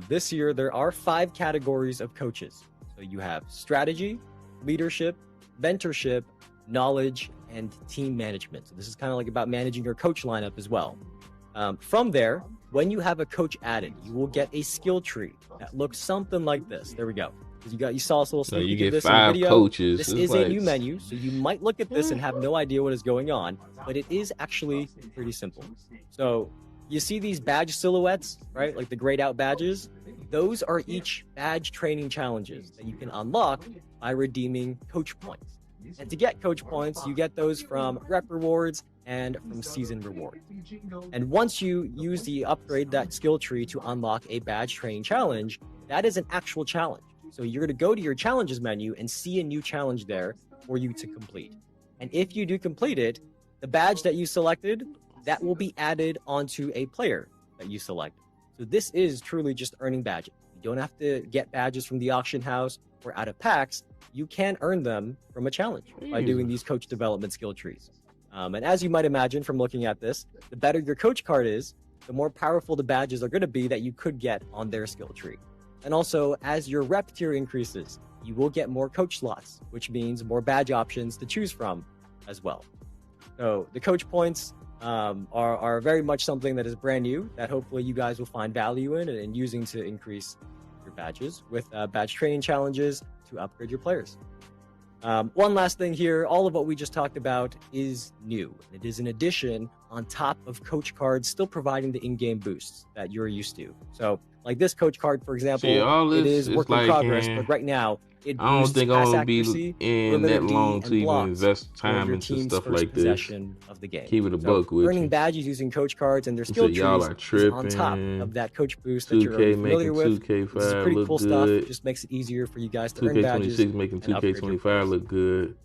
S4: This year, there are 5 categories of coaches. So you have strategy, leadership, mentorship, knowledge, and team management. So this is kind of like about managing your coach lineup as well. From there, when you have a coach added, you will get a skill tree that looks something like this. There we go. You saw us a little
S3: So
S4: sneak
S3: you
S4: peek of
S3: get
S4: this in the
S3: 5
S4: video.
S3: coaches.
S4: This
S3: It's
S4: is
S3: like,
S4: a new menu, so you might look at this and have no idea what is going on, but it is actually pretty simple. So you see these badge silhouettes, right? Like the grayed out badges. Those are each badge training challenges that you can unlock by redeeming coach points. And to get coach points, you get those from rep rewards and from season rewards. And once you use the upgrade that skill tree to unlock a badge training challenge, that is an actual challenge. So you're going to go to your challenges menu and see a new challenge there for you to complete. And if you do complete it, the badge that you selected, that will be added onto a player that you selected. So this is truly just earning badges. You don't have to get badges from the auction house or out of packs. You can earn them from a challenge by doing these coach development skill trees. And as you might imagine from looking at this, the better your coach card is, the more powerful the badges are going to be that you could get on their skill tree. And also, as your rep tier increases, you will get more coach slots, which means more badge options to choose from as well. So the coach points are very much something that is brand new that hopefully you guys will find value in and using to increase your badges with badge training challenges to upgrade your players. One last thing here, all of what we just talked about is new. It is an addition on top of coach cards still providing the in-game boosts that you're used to. So like this coach card, for example, it is work in progress, but right now it
S3: I don't think I'm gonna
S4: accuracy,
S3: be in that long to even invest time into stuff like this.
S4: Of the game.
S3: Keep it a buck with
S4: earning
S3: you.
S4: badges using coach cards and their skill trees
S3: y'all are
S4: is on top of that coach boost that you're
S3: 2K
S4: familiar
S3: making
S4: with.
S3: 2K5
S4: This is pretty
S3: look
S4: cool
S3: good.
S4: stuff. It just makes it easier for you guys to earn badges.
S3: 2K26 making
S4: and upgrade your
S3: 2K25
S4: players.
S3: look good.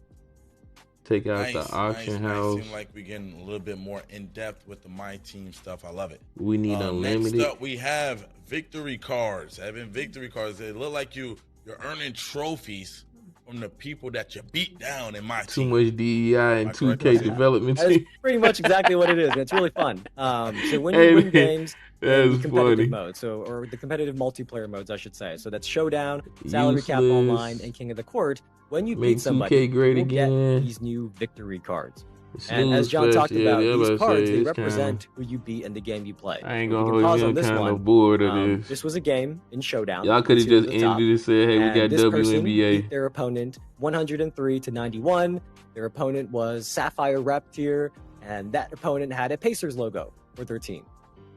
S3: Take out the auction house.
S5: Seem like we're getting a little bit more in depth with the MyTeam stuff. I love it.
S3: We need unlimited.
S5: Next up, we have victory cards. Having victory cards, they look like you're earning trophies from the people that you beat down in MyTeam.
S3: Too much DEI and 2K development.
S4: That's pretty much exactly what it is. It's really fun. So when you win games in the competitive mode, or the competitive multiplayer modes, I should say. So that's Showdown, Salary Cap Online, and King of the Court. When you beat somebody, you get these new victory cards. And as John talked about, these cards, they represent who you beat in the game you play.
S3: I ain't gonna hold you kind of bored of this.
S4: This was a game in Showdown.
S3: Y'all could have just ended it and said, hey, we got
S4: this person
S3: WNBA.
S4: beat their opponent 103 to 91. Their opponent was Sapphire Rep tier, and that opponent had a Pacers logo for their team.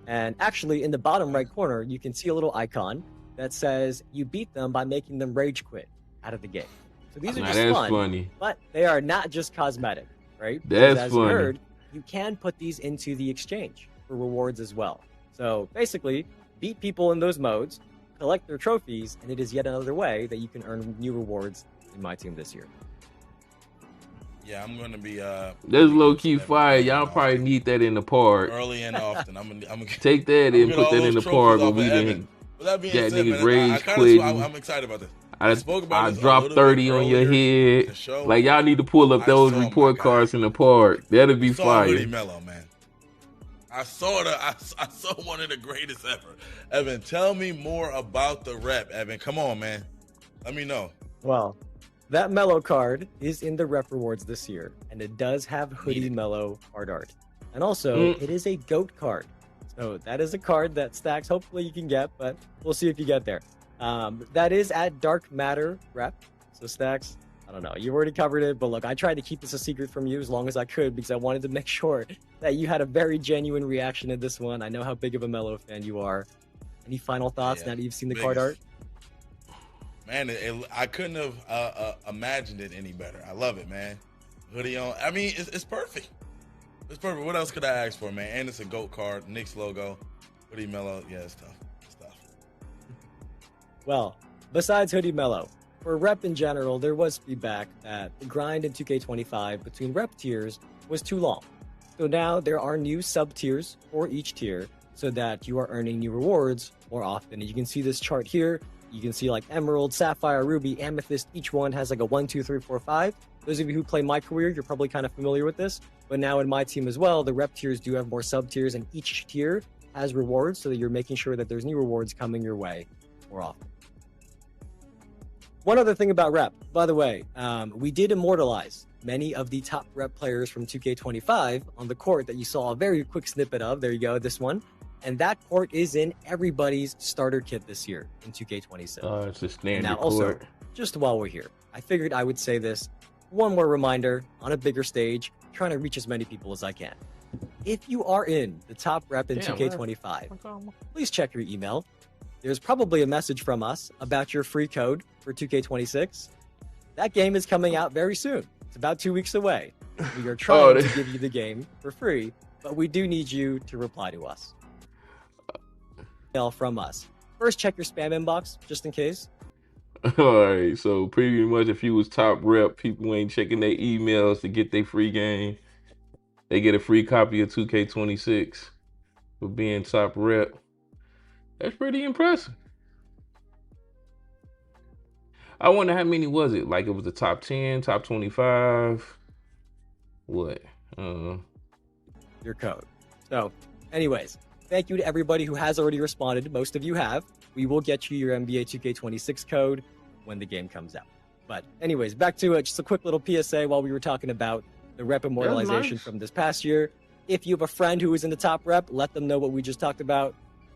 S4: And actually, in the bottom right corner, you can see a little icon that says you beat them by making them rage quit out of the game. So these are just fun, but they are not just cosmetic, right?
S3: That's
S4: as
S3: funny.
S4: you heard, you can put these into the exchange for rewards as well. So basically, beat people in those modes, collect their trophies, and it is yet another way that you can earn new rewards in MyTeam this year.
S5: Yeah, I'm gonna be
S3: that's low key fire. Y'all probably need that in the park.
S5: Early and often. I'm gonna
S3: take that and put that in the park where we can
S5: get
S3: niggas rage quit.
S5: I'm excited about this.
S3: I dropped 30 on your head. Like y'all need to pull up those report cards in the park. That'll be fire.
S5: Melo, man. I saw one of the greatest ever. Evan, tell me more about the rep. Evan, come on, man. Let me know.
S4: Well, that Melo card is in the rep rewards this year, and it does have Hoodie Melo card art. And also, it is a GOAT card. So that is a card that Stacks, hopefully you can get, but we'll see if you get there. That is at Dark Matter rep. So Stacks, I don't know. You already covered it, but look, I tried to keep this a secret from you as long as I could because I wanted to make sure that you had a very genuine reaction to this one. I know how big of a Melo fan you are. Any final thoughts now that you've seen the card art?
S5: Man, I couldn't have imagined it any better. I love it, man. Hoodie on. I mean, it's perfect. It's perfect. What else could I ask for, man? And it's a GOAT card, Knicks logo, Hoodie Melo. Yeah, it's tough. It's tough.
S4: Well, besides Hoodie Melo, for rep in general, there was feedback that the grind in 2K25 between rep tiers was too long. So now there are new sub-tiers for each tier so that you are earning new rewards more often. You can see this chart here. You can see like Emerald, Sapphire, Ruby, Amethyst. Each one has like a 1, 2, 3, 4, 5. Those of you who play My Career, you're probably kind of familiar with this. But now in My Team as well, the rep tiers do have more sub-tiers, and each tier has rewards so that you're making sure that there's new rewards coming your way more often. One other thing about rep, by the way, we did immortalize many of the top rep players from 2K25 on the court that you saw a very quick snippet of. There you go, this one. And that court is in everybody's starter kit this year in 2K26.
S3: Oh, it's a standard
S4: now,
S3: court.
S4: also, just while we're here, I figured I would say this. One more reminder on a bigger stage, trying to reach as many people as I can. If you are in the top rep in 2K25, please check your email. There's probably a message from us about your free code for 2K26. That game is coming out very soon. It's about 2 weeks away. We are trying to give you the game for free, but we do need you to reply to us. Email from us. First, check your spam inbox, just in case.
S3: All right, so pretty much if you was top rep, people ain't checking their emails to get their free game. They get a free copy of 2K26 for being top rep. That's pretty impressive. I wonder how many was it? Like it was the top 10, top 25? What?
S4: Your code. So, anyways, thank you to everybody who has already responded. Most of you have. We will get you your NBA 2K26 code when the game comes out. But anyways, back to it. Just a quick little PSA while we were talking about the rep immortalization from this past year. If you have a friend who is in the top rep, let them know what we just talked about.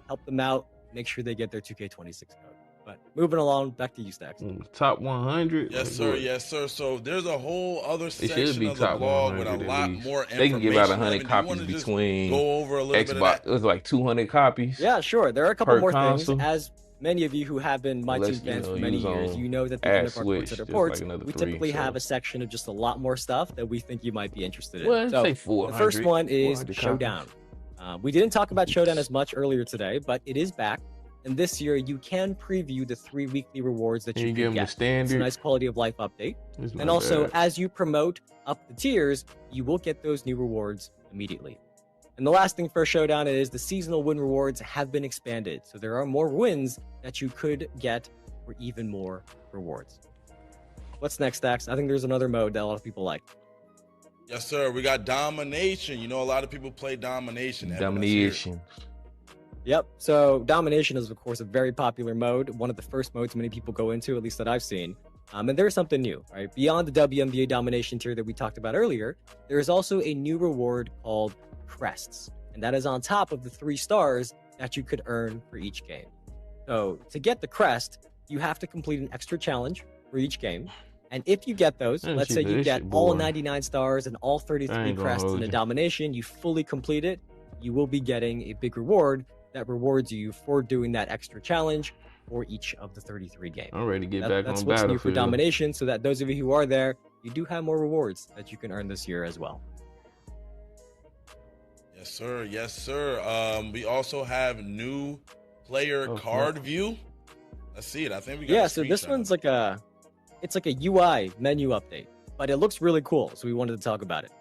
S4: Help them out. Make sure they get their 2K26 code. But moving along, back to you, Stacks.
S3: Top 100?
S5: Yes, sir. Yes, sir. So there's a whole other section of the blog with a lot more information.
S3: They can give out 100 copies between
S5: go over a little
S3: Xbox.
S5: Bit of that?
S3: It was like 200 copies.
S4: Yeah, sure. There are a couple more
S3: console.
S4: things. As many of you who have been My Team fans for many years, you know that the end of our Courts and Reports, we typically have a section of just a lot more stuff that we think you might be interested in.
S3: Well,
S4: so
S3: say
S4: the first one is Showdown. We didn't talk about Showdown as much earlier today, but it is back. And this year, you can preview the 3 weekly rewards that you can get. It's a nice quality of life update. And also, as you promote up the tiers, you will get those new rewards immediately. And the last thing for Showdown is the seasonal win rewards have been expanded. So there are more wins that you could get for even more rewards. What's next, Stacks? I think there's another mode that a lot of people like.
S5: Yes, sir. We got Domination. You know, a lot of people play Domination.
S3: Domination.
S4: Yep. So Domination is, of course, a very popular mode. One of the first modes many people go into, at least that I've seen. And there's something new, right? Beyond the WNBA Domination tier that we talked about earlier, there is also a new reward called Crests. And that is on top of the 3 stars that you could earn for each game. So to get the crest, you have to complete an extra challenge for each game. And if you get those, let's say you get all 99 stars and all 33 crests in a Domination, you fully complete it, you will be getting a big reward that rewards you for doing that extra challenge for each of the 33 games.
S3: I'm ready to get back on Battlefield.
S4: That's what's new for Domination, so that those of you who are there, you do have more rewards that you can earn this year as well.
S5: Yes, sir. Yes, sir. We also have new player card view. Let's see it. I think we got
S4: so this one's like it's like a UI menu update, but it looks really cool, so we wanted to talk about it.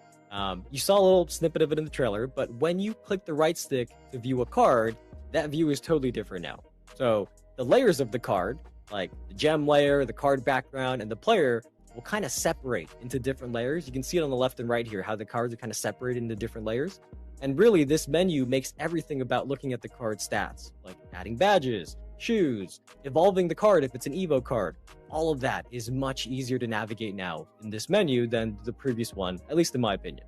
S4: You saw a little snippet of it in the trailer, but when you click the right stick to view a card, that view is totally different now. So the layers of the card, like the gem layer, the card background, and the player, will kind of separate into different layers. You can see it on the left and right here, how the cards are kind of separated into different layers. And really, this menu makes everything about looking at the card stats, like adding badges, shoes, evolving the card if it's an Evo card. All of that is much easier to navigate now in this menu than the previous one, at least in my opinion.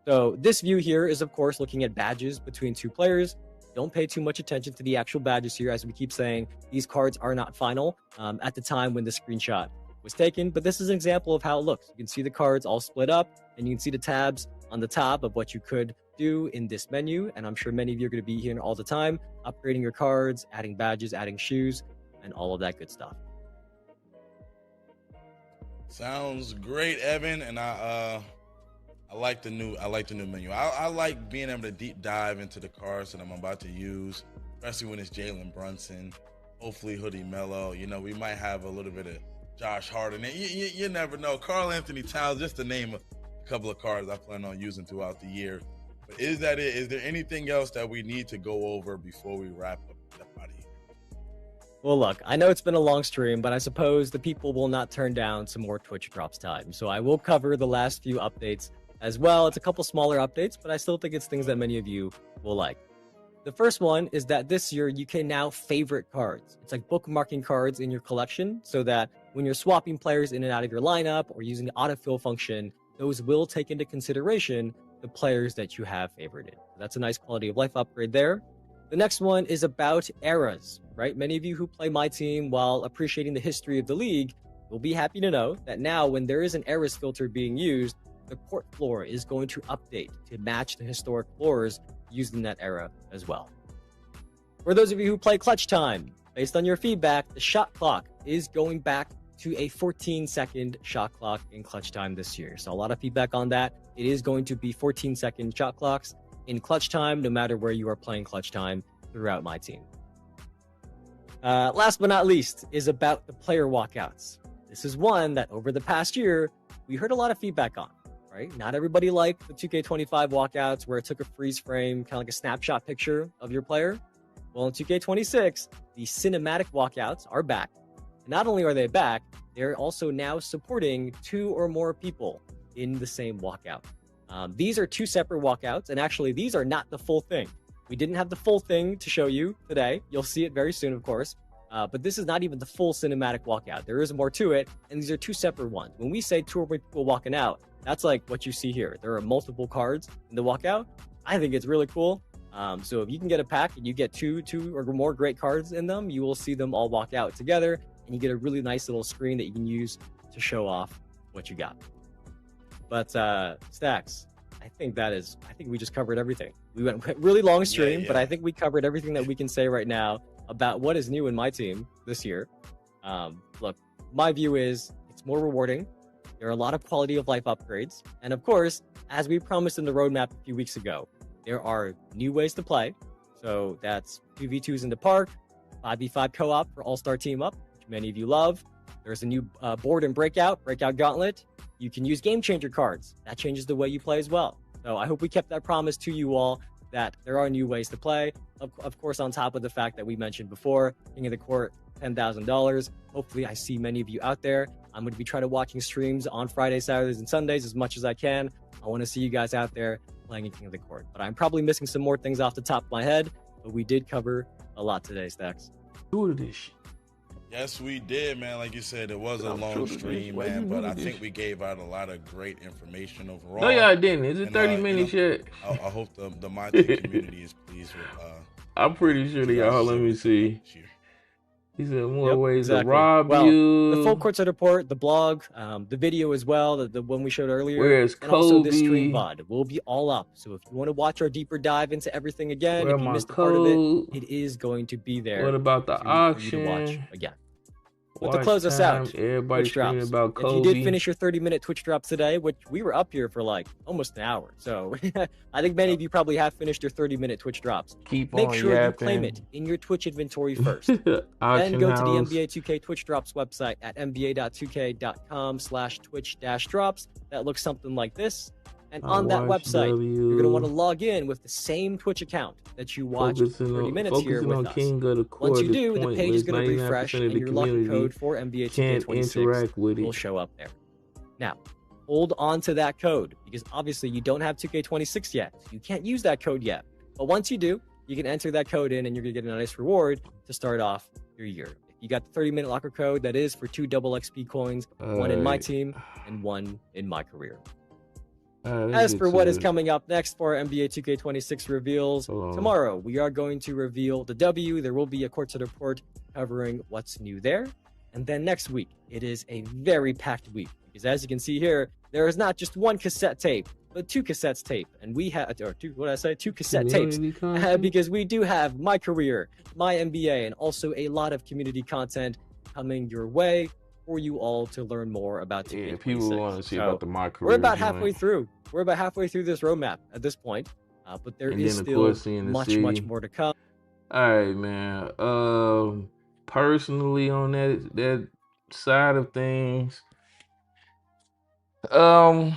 S4: So this view here is, of course, looking at badges between two players. Don't pay too much attention to the actual badges here. As we keep saying, these cards are not final at the time when the screenshot was taken, but this is an example of how it looks. You can see the cards all split up, and you can see the tabs on the top of what you could do in this menu. And I'm sure many of you are going to be here all the time, upgrading your cards, adding badges, adding shoes, and all of that good stuff.
S5: Sounds great, Evan, and I like the new menu. I like being able to deep dive into the cards that I'm about to use, especially when it's Jalen Brunson, hopefully Hoodie Melo. You know, we might have a little bit of Josh Harden. You never know. Karl Anthony Towns, just to name a couple of cards I plan on using throughout the year. But is that it? Is there anything else that we need to go over before we wrap up out of here?
S4: Well, look, I know it's been a long stream, but I suppose the people will not turn down some more Twitch drops time. So I will cover the last few updates as well. It's a couple smaller updates, but I still think it's things that many of you will like. The first one is that this year you can now favorite cards. It's like bookmarking cards in your collection so that when you're swapping players in and out of your lineup or using the autofill function, those will take into consideration the players that you have favorited. That's a nice quality of life upgrade there. The next one is about eras, right? Many of you who play MyTeam while appreciating the history of the league will be happy to know that now when there is an eras filter being used, the court floor is going to update to match the historic floors used in that era as well. For those of you who play Clutch Time, based on your feedback, the shot clock is going back to a 14-second shot clock in Clutch Time this year. So a lot of feedback on that. It is going to be 14-second shot clocks in Clutch Time, no matter where you are playing Clutch Time throughout MyTeam. Last but not least is about the player walkouts. This is one that over the past year, we heard a lot of feedback on, right? Not everybody liked the 2K25 walkouts where it took a freeze frame, kind of like a snapshot picture of your player. Well, in 2K26, the cinematic walkouts are back. And not only are they back, they're also now supporting 2 or more people in the same walkout. These are 2 separate walkouts, and actually these are not the full thing. We didn't have the full thing to show you today. You'll see it very soon, of course. But this is not even the full cinematic walkout. There is more to it, and these are 2 separate ones. When we say 2 or more people walking out, that's like what you see here. There are multiple cards in the walkout. I think it's really cool. So if you can get a pack and you get two or more great cards in them, you will see them all walk out together, and you get a really nice little screen that you can use to show off what you got. But Stacks, I think we just covered everything. We went really long stream, but I think we covered everything that we can say right now about what is new in MyTeam this year. Look, my view is it's more rewarding. There are a lot of quality of life upgrades. And of course, as we promised in the roadmap a few weeks ago, there are new ways to play. So that's 2v2s in the park, 5v5 co-op for all-star team up, which many of you love. There's a new board and breakout gauntlet. You can use game changer cards. That changes the way you play as well. So I hope we kept that promise to you all that there are new ways to play. Of course, on top of the fact that we mentioned before, King of the Court, $10,000. Hopefully I see many of you out there. I'm going to be trying to watching streams on Fridays, Saturdays, and Sundays as much as I can. I want to see you guys out there playing in King of the Court. But I'm probably missing some more things off the top of my head, but we did cover a lot today, Stacks.
S3: Who did this shit?
S5: Yes, we did, man. Like you said, it was a long stream, man, but I think we gave out a lot of great information overall.
S3: No, y'all didn't. Is it 30 minutes yet?
S5: I hope the MyTeam community is pleased with.
S3: I'm pretty sure they are. Let me see. He said more ways to
S4: exactly.
S3: rob
S4: well,
S3: you.
S4: The full courtside report, the blog, the video as well, the one we showed earlier.
S3: Where's
S4: and also this
S3: Kobe?
S4: stream VOD will be all up. So if you want to watch our deeper dive into everything again,
S3: Where
S4: if you
S3: my
S4: missed a part of it,
S3: code?
S4: it is going to be there.
S3: What about the
S4: for you to watch
S3: auction?
S4: again. But to close us out,
S3: Everybody
S4: Twitch drops.
S3: screaming about Kobe.
S4: If you did finish your 30-minute Twitch drops today, which we were up here for like almost an hour, so I think many of you probably have finished your 30-minute Twitch drops.
S3: Keep
S4: Make
S3: on
S4: sure
S3: yapping.
S4: you claim it in your Twitch inventory first. Then
S3: Auction
S4: go to the
S3: house.
S4: NBA 2K Twitch Drops website at nba.2k.com/twitch-drops. That looks something like this. And on that website, you're going to want to log in with the same Twitch account that you watched 30 minutes here with us. Once you do, the page is going to refresh and your login code for NBA 2K26 will show up there. Now, hold on to that code because obviously you don't have 2K26 yet. You can't use that code yet. But once you do, you can enter that code in and you're going to get a nice reward to start off your year. If you got the 30-minute locker code, that is for 2 double XP coins, one in MyTeam and one in My Career. As for what is coming up next for NBA 2K26 reveals, tomorrow we are going to reveal the W. There will be a courtside report covering what's new there. And then next week, it is a very packed week because as you can see here, there is not just one cassette tape, but 2 cassettes tape. And we have, or 2 cassette tapes because we do have My Career, My NBA, and also a lot of community content coming your way for you all to learn more about 2K26.
S3: Yeah, people want to see about the My Career.
S4: We're about halfway through. We're about halfway through this roadmap at this point, but there is still much more to come.
S3: All right, man. Personally, on that side of things, I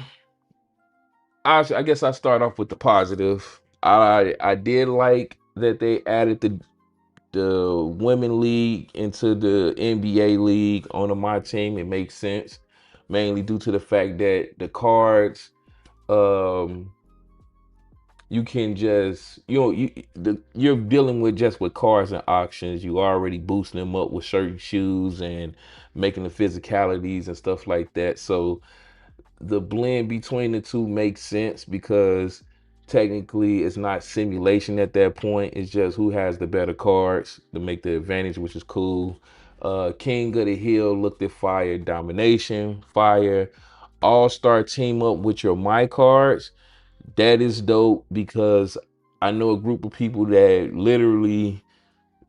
S3: guess I start off with the positive. I did like that they added the women league into the NBA league on the My Team. It makes sense, mainly due to the fact that the cards, you can just you're dealing with just with cards and auctions. You already boosting them up with certain shoes and making the physicalities and stuff like that. So the blend between the two makes sense because technically it's not simulation at that point. It's just who has the better cards to make the advantage, which is cool. King of the Hill looked at fire. Domination, fire. All-star team up with your My cards. That is dope because I know a group of people that literally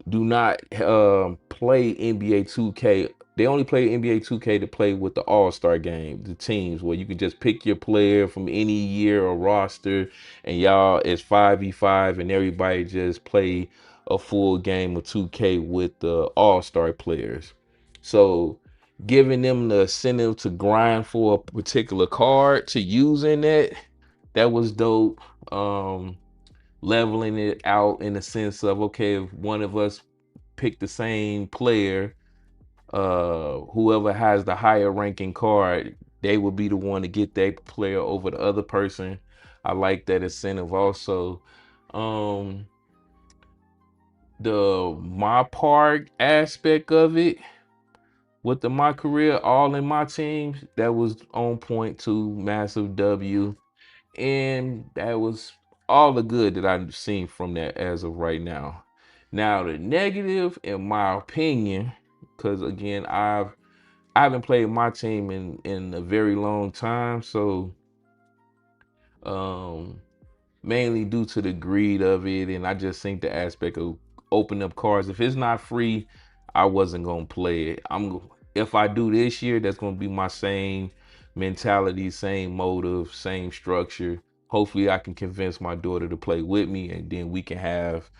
S3: do not play NBA 2K. They only play NBA 2K to play with the All-Star game, the teams where you can just pick your player from any year or roster and y'all it's 5v5 and everybody just play a full game of 2K with the All-Star players. So giving them the incentive to grind for a particular card to use in that was dope. Leveling it out in the sense of, okay, if one of us pick the same player, whoever has the higher ranking card, they will be the one to get that player over the other person. I like that incentive also. The My Park aspect of it with the My Career all in My Team, that was on point too. Massive W. And that was all the good that I've seen from that as of right now. Now the negative, in my opinion, because again, I haven't played My Team in a very long time, so mainly due to the greed of it, and I just think the aspect of opening up cards. If it's not free, I wasn't gonna play it. If I do this year, that's gonna be my same mentality, same motive, same structure. Hopefully I can convince my daughter to play with me, and then we can have,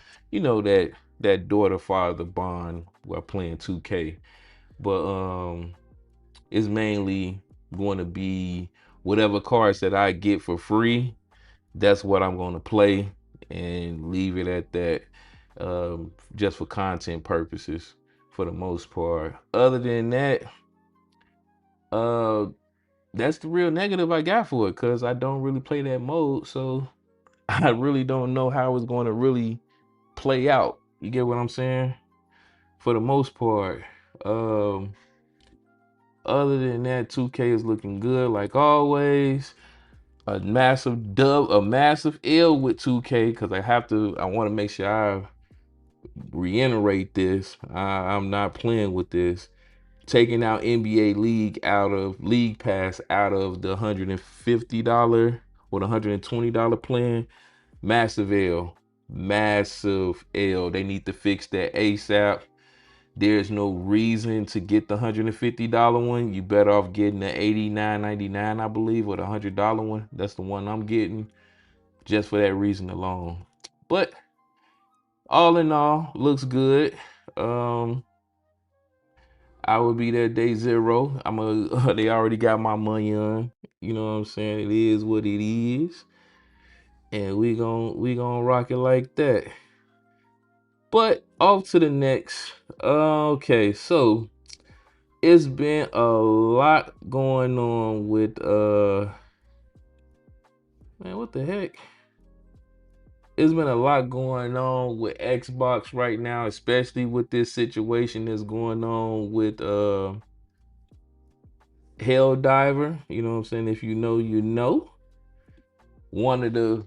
S3: that daughter-father bond while playing 2K. But it's mainly going to be whatever cards that I get for free. That's what I'm going to play and leave it at that, just for content purposes for the most part. Other than that, that's the real negative I got for it because I don't really play that mode. So I really don't know how it's going to really play out. You get what I'm saying? For the most part. Other than that, 2K is looking good like always. A massive L with 2K because I want to make sure I reiterate this. I'm not playing with this. Taking out NBA League Pass out of the $150 or the $120 plan. Massive L. Massive L. They need to fix that ASAP. There's no reason to get the $150 one. You better off getting the $89.99, I believe, or the $100 one. That's the one I'm getting, just for that reason alone. But all in all, looks good. I will be there day zero. They already got my money on. You know what I'm saying? It is what it is, and we gon' rock it like that. But off to the next. Okay, so it's been a lot going on with man, what the heck? It's been a lot going on with Xbox right now, especially with this situation that's going on with Helldiver. You know what I'm saying? If you know, you know. One of the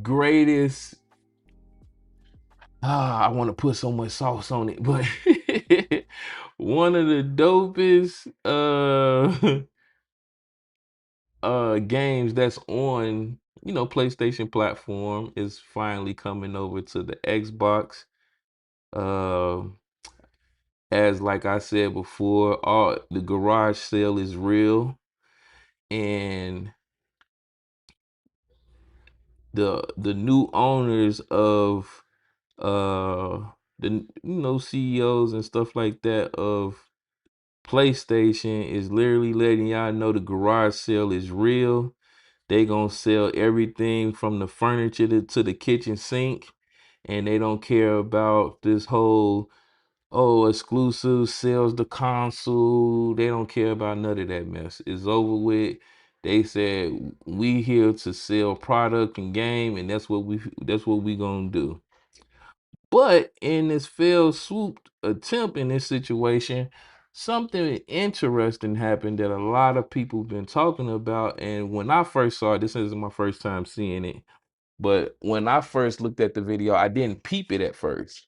S3: greatest I want to put so much sauce on it, but one of the dopest games that's on, you know, PlayStation platform is finally coming over to the Xbox. As like I said before, all the garage sale is real, and the new owners of the CEOs and stuff like that of PlayStation is literally letting y'all know the garage sale is real. They gonna sell everything from the furniture to the kitchen sink, and they don't care about this whole exclusive sales the console. They don't care about none of that mess. It's over with. They said we here to sell product and game, and that's what we gonna do. But in this failed swoop attempt in this situation, something interesting happened that a lot of people have been talking about. And when I first saw it, this isn't my first time seeing it, but when I first looked at the video, I didn't peep it at first.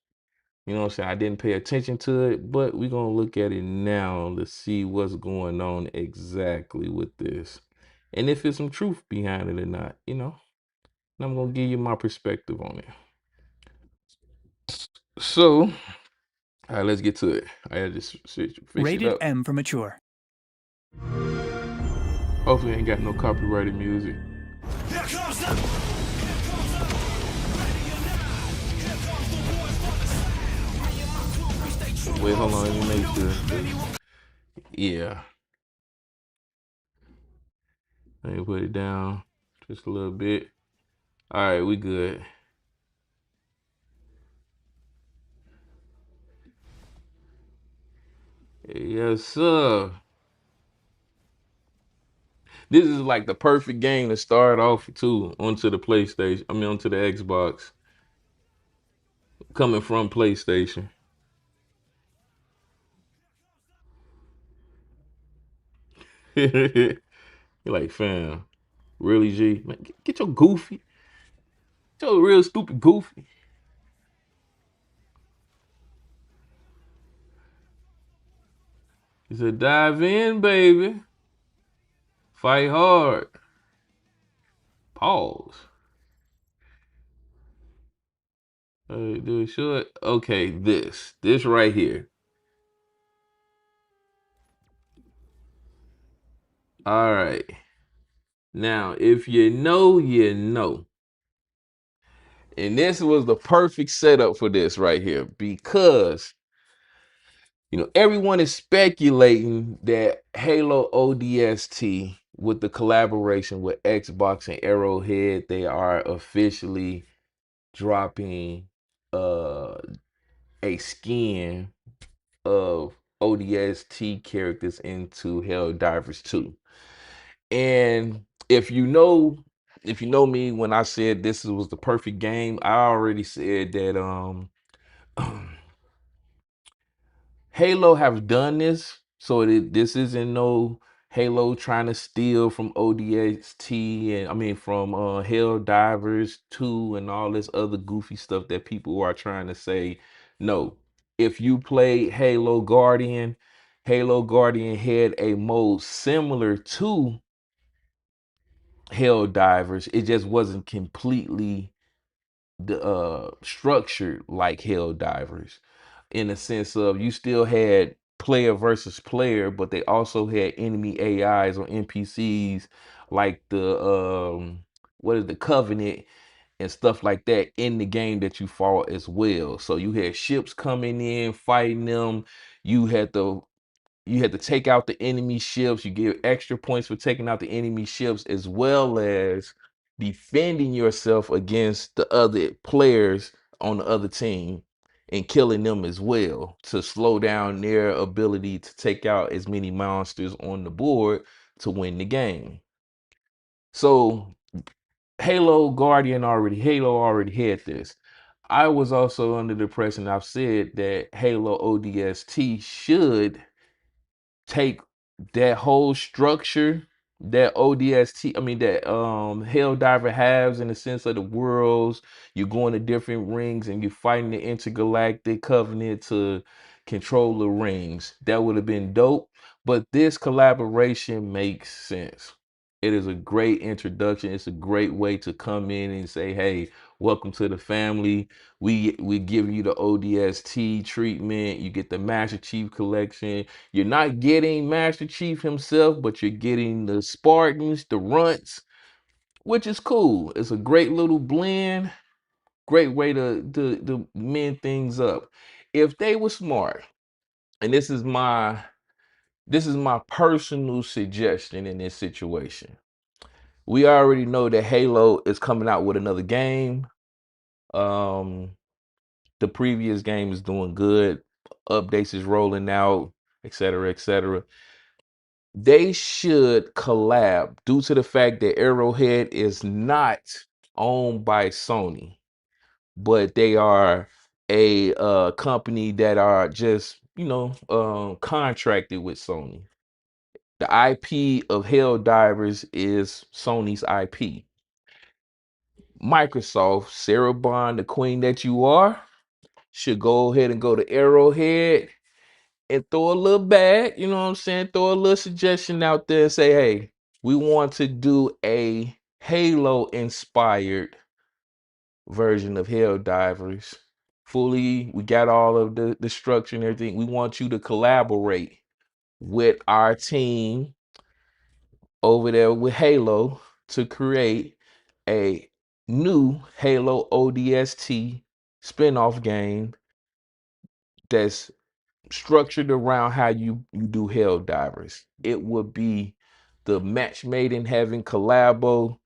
S3: You know what I'm saying? I didn't pay attention to it, but we're going to look at it now to see what's going on exactly with this. And if there's some truth behind it or not, you know. And I'm going to give you my perspective on it. So, all right, let's get to it. I had to fix
S8: Rated
S3: it up.
S8: M for mature.
S3: Hopefully, I ain't got no copyrighted music.
S9: Here comes the
S3: Wait, hold on, let me make sure. Yeah. Let me put it down just a little bit. All right, we good. Yes, sir. This is like the perfect game to start off too onto the PlayStation. I mean, onto the Xbox. Coming from PlayStation. You're like, fam, really, G? Man, get your goofy. Get your real stupid goofy. He said, dive in, baby. Fight hard. Pause. Do it short. Okay, this right here. All right. Now, if you know, you know. And this was the perfect setup for this right here because, you know, everyone is speculating that Halo ODST with the collaboration with Xbox and Arrowhead, they are officially dropping a skin of ODST characters into Helldiver 2. And if you know me, when I said this was the perfect game, I already said that Halo have done this, so this isn't no Halo trying to steal from ODST and I mean from Helldivers 2 and all this other goofy stuff that people are trying to say. No, if you play Halo Guardian had a mode similar to Helldivers. It just wasn't completely structured like Helldivers, in the sense of you still had player versus player, but they also had enemy AIs or NPCs like the what is the Covenant and stuff like that in the game that you fought as well. So you had ships coming in, fighting them. You had to take out the enemy ships. You get extra points for taking out the enemy ships, as well as defending yourself against the other players on the other team. and killing them as well to slow down their ability to take out as many monsters on the board to win the game. So Halo already had this. I was also under the impression, I've said, that Halo ODST should take that whole structure that Helldiver has, in the sense of the worlds. You're going to different rings and you're fighting the intergalactic covenant to control the rings. That would have been dope, but this collaboration makes sense. It is a great introduction. It's a great way to come in and say, hey, welcome to the family. We give you the ODST treatment. You get the Master Chief collection. You're not getting Master Chief himself, but you're getting the Spartans, the Runts, which is cool. It's a great little blend. Great way to mend things up. If they were smart, and this is my personal suggestion in this situation. We already know that Halo is coming out with another game. The previous game is doing good. Updates is rolling out, etc., etc. They should collab, due to the fact that Arrowhead is not owned by Sony, but they are a company that are just, contracted with Sony. The IP of Helldivers is Sony's IP. Microsoft, Sarah Bond, the queen that you are, should go ahead and go to Arrowhead and throw a little bag, you know what I'm saying? Throw a little suggestion out there and say, hey, we want to do a Halo inspired version of Helldivers. We got all of the structure and everything. We want you to collaborate with our team over there with Halo to create a new Halo ODST spin-off game that's structured around how you do Helldivers. It would be the match made in heaven collabo.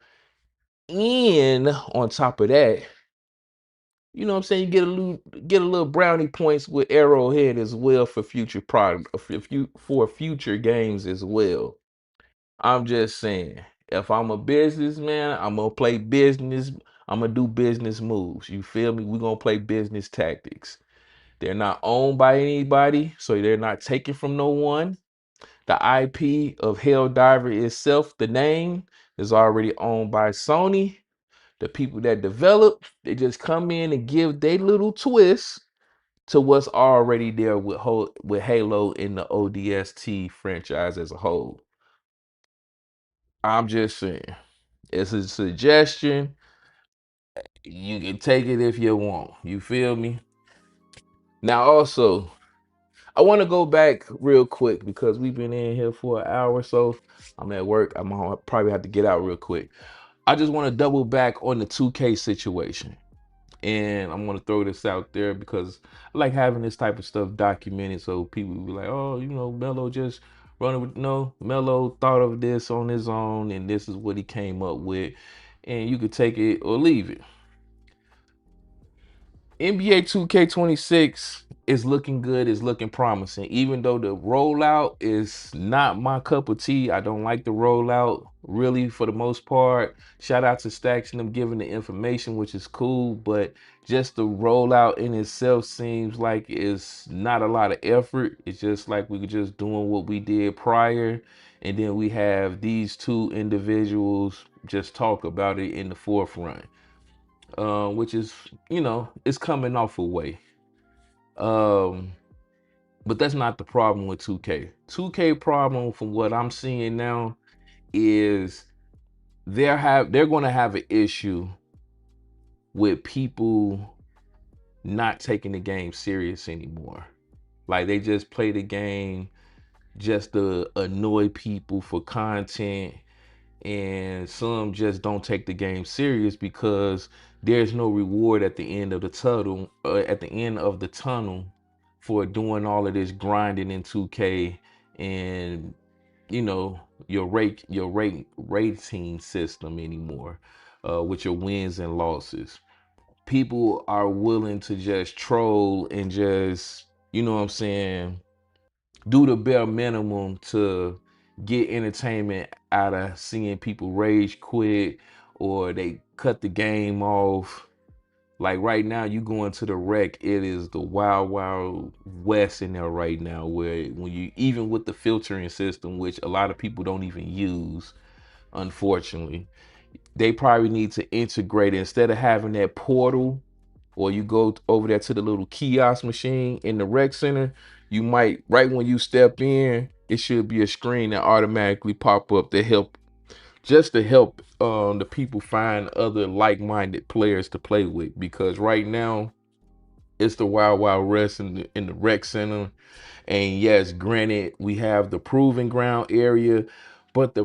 S3: And on top of that, you know what I'm saying, you get a little brownie points with Arrowhead as well for future product, for future games as well. I'm just saying, if I'm a businessman, I'm gonna play business. I'm gonna do business moves. You feel me? We're gonna play business tactics. They're not owned by anybody, so they're not taken from no one. The IP of Helldiver itself, the name, is already owned by Sony. The people that develop, they just come in and give their little twist to what's already there with Halo in the ODST franchise as a whole. I'm just saying, it's a suggestion. You can take it if you want. You feel me? Now, also, I want to go back real quick because we've been in here for an hour or so. I'm at work. I'm gonna probably have to get out real quick. I just want to double back on the 2K situation. And I'm going to throw this out there because I like having this type of stuff documented so people will be like, oh, Melo just running with, no, Melo thought of this on his own and this is what he came up with. And you could take it or leave it. NBA 2K26 is looking good, is looking promising. Even though the rollout is not my cup of tea, I don't like the rollout really for the most part. Shout out to Stacks and them giving the information, which is cool, but just the rollout in itself seems like it's not a lot of effort. It's just like we were just doing what we did prior, and then we have these two individuals just talk about it in the forefront. Which is, it's coming off a way. But that's not the problem with 2K. 2K problem from what I'm seeing now is they're going to have an issue with people not taking the game serious anymore. Like they just play the game just to annoy people for content, and some just don't take the game serious because there's no reward at the end of the tunnel for doing all of this grinding in 2K and your rating system anymore with your wins and losses. people are willing to just troll and just, you know what I'm saying, do the bare minimum to get entertainment out of seeing people rage quit or they cut the game off. Like right now, you go into the rec, it is the wild, wild west in there right now, where when you, even with the filtering system, which a lot of people don't even use, unfortunately, they probably need to integrate it. Instead of having that portal, or you go over there to the little kiosk machine in the rec center, you might, right when you step in, it should be a screen that automatically pop up to help, just to help the people find other like-minded players to play with. Because right now it's the wild, wild west in the rec center. And yes, granted, we have the proving ground area, but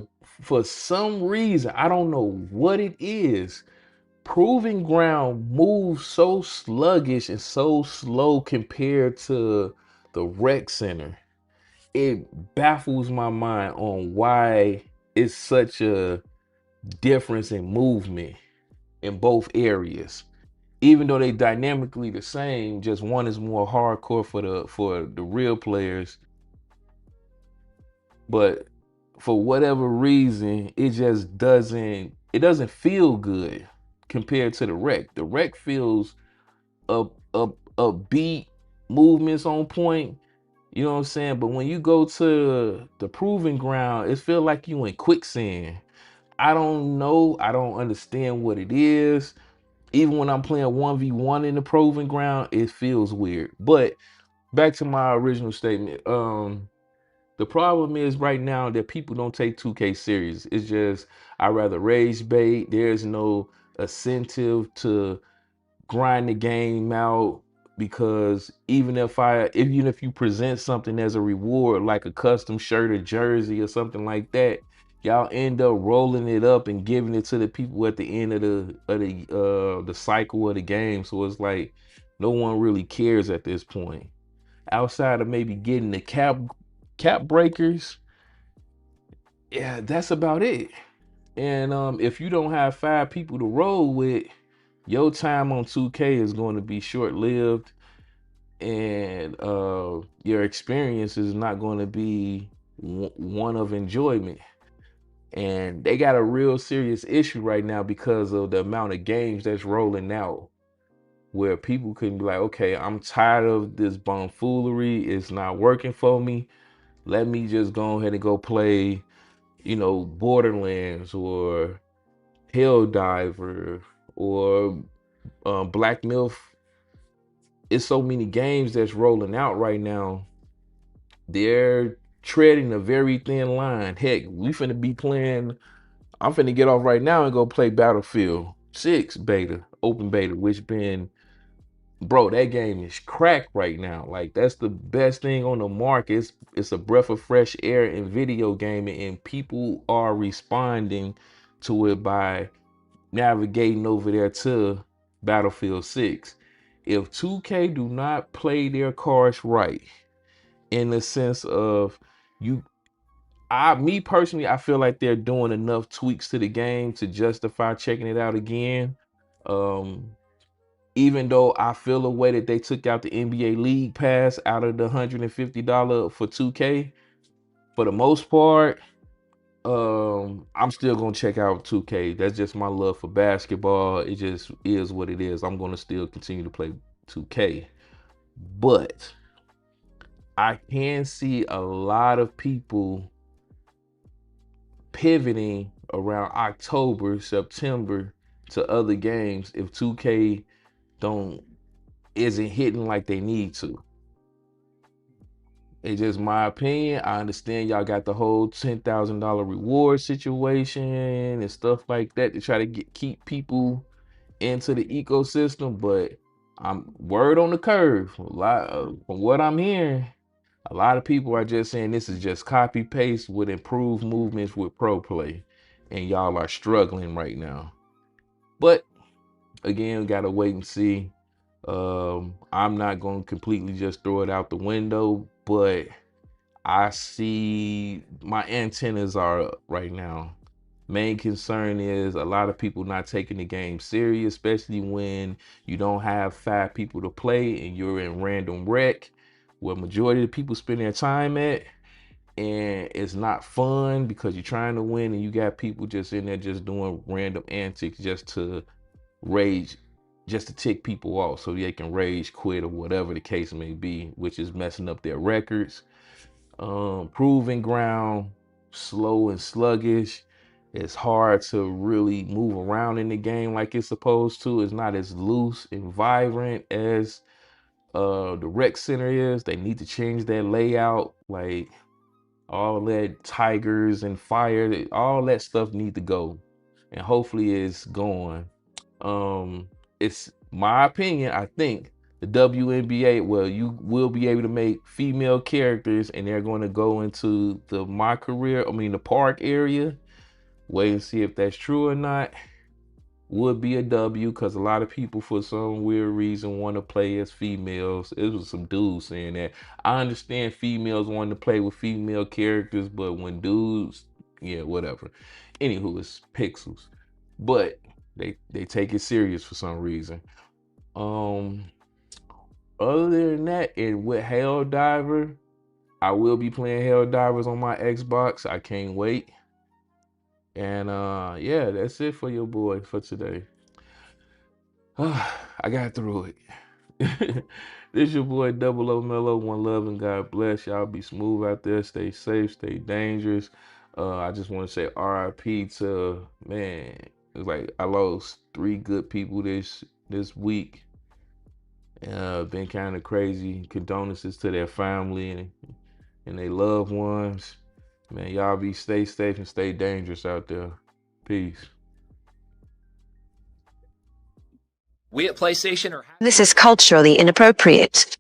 S3: for some reason, I don't know what it is, proving ground moves so sluggish and so slow compared to the rec center. It baffles my mind on why it's such a difference in movement in both areas. Even though they dynamically the same, just one is more hardcore for the real players. But for whatever reason, it just doesn't feel good compared to the rec. The rec feels a beat, movements on point. You know what I'm saying? But when you go to the proving ground, it feels like you in quicksand. I don't know. I don't understand what it is. Even when I'm playing 1v1 in the proving ground, it feels weird. But back to my original statement. The problem is right now that people don't take 2K serious. It's just, I rather rage bait. There's no incentive to grind the game out, because even if you present something as a reward, like a custom shirt or jersey or something like that, y'all end up rolling it up and giving it to the people at the end of the cycle of the game. So it's like no one really cares at this point. Outside of maybe getting the cap breakers, yeah, that's about it. And if you don't have 5 people to roll with, your time on 2K is going to be short-lived, and your experience is not going to be one of enjoyment. And they got a real serious issue right now because of the amount of games that's rolling out, where people can be like, okay, I'm tired of this bumfoolery. It's not working for me. Let me just go ahead and go play, Borderlands or Helldiver or Black Myth. It's so many games that's rolling out right now. They're treading a very thin line. Heck, I'm finna get off right now and go play Battlefield 6 beta, open beta, which bro, that game is cracked right now. Like, that's the best thing on the market. It's a breath of fresh air in video gaming, and people are responding to it by navigating over there to Battlefield 6. If 2K do not play their cards right, in the sense of me personally, I feel like they're doing enough tweaks to the game to justify checking it out again. Even though I feel a way that they took out the NBA League Pass out of the $150 for 2K, for the most part, I'm still gonna check out 2K. That's just my love for basketball. It just is what it is. I'm gonna still continue to play 2K. But I can see a lot of people pivoting around October, September to other games if 2K isn't hitting like they need to. It's just my opinion. I understand y'all got the whole $10,000 reward situation and stuff like that to try to keep people into the ecosystem, but I'm word on the curve. From what I'm hearing, a lot of people are just saying this is just copy paste with improved movements with pro play, and y'all are struggling right now. But again, gotta wait and see. I'm not gonna completely just throw it out the window, but I see my antennas are up right now. Main concern is a lot of people not taking the game serious, especially when you don't have 5 people to play and you're in random rec, where majority of the people spend their time at, and it's not fun because you're trying to win and you got people just in there just doing random antics just to rage, just to tick people off so they can rage quit or whatever the case may be, which is messing up their records. Proving ground, slow and sluggish. It's hard to really move around in the game like it's supposed to. It's not as loose and vibrant as the rec center is. They need to change that layout. Like all that tigers and fire, all that stuff need to go. And hopefully it's going. It's my opinion, I think the WNBA, well, you will be able to make female characters and they're going to go into the park area. Wait and see if that's true or not. Would be a W because a lot of people for some weird reason want to play as females. It was some dudes saying that. I understand females wanting to play with female characters, but when dudes, yeah, whatever. Anywho, it's pixels. But they take it serious for some reason. Other than that, and with Helldiver, I will be playing Helldivers on my Xbox. I can't wait. And yeah, that's it for your boy for today. I got through it. This your boy Double O Melo. One love and God bless. Y'all be smooth out there. Stay safe. Stay dangerous. I just want to say RIP to, man, it's like I lost 3 good people this week. Been kind of crazy. Condolences to their family and their loved ones. Man, y'all stay safe and stay dangerous out there. Peace.
S8: We at PlayStation are...
S10: This is culturally inappropriate.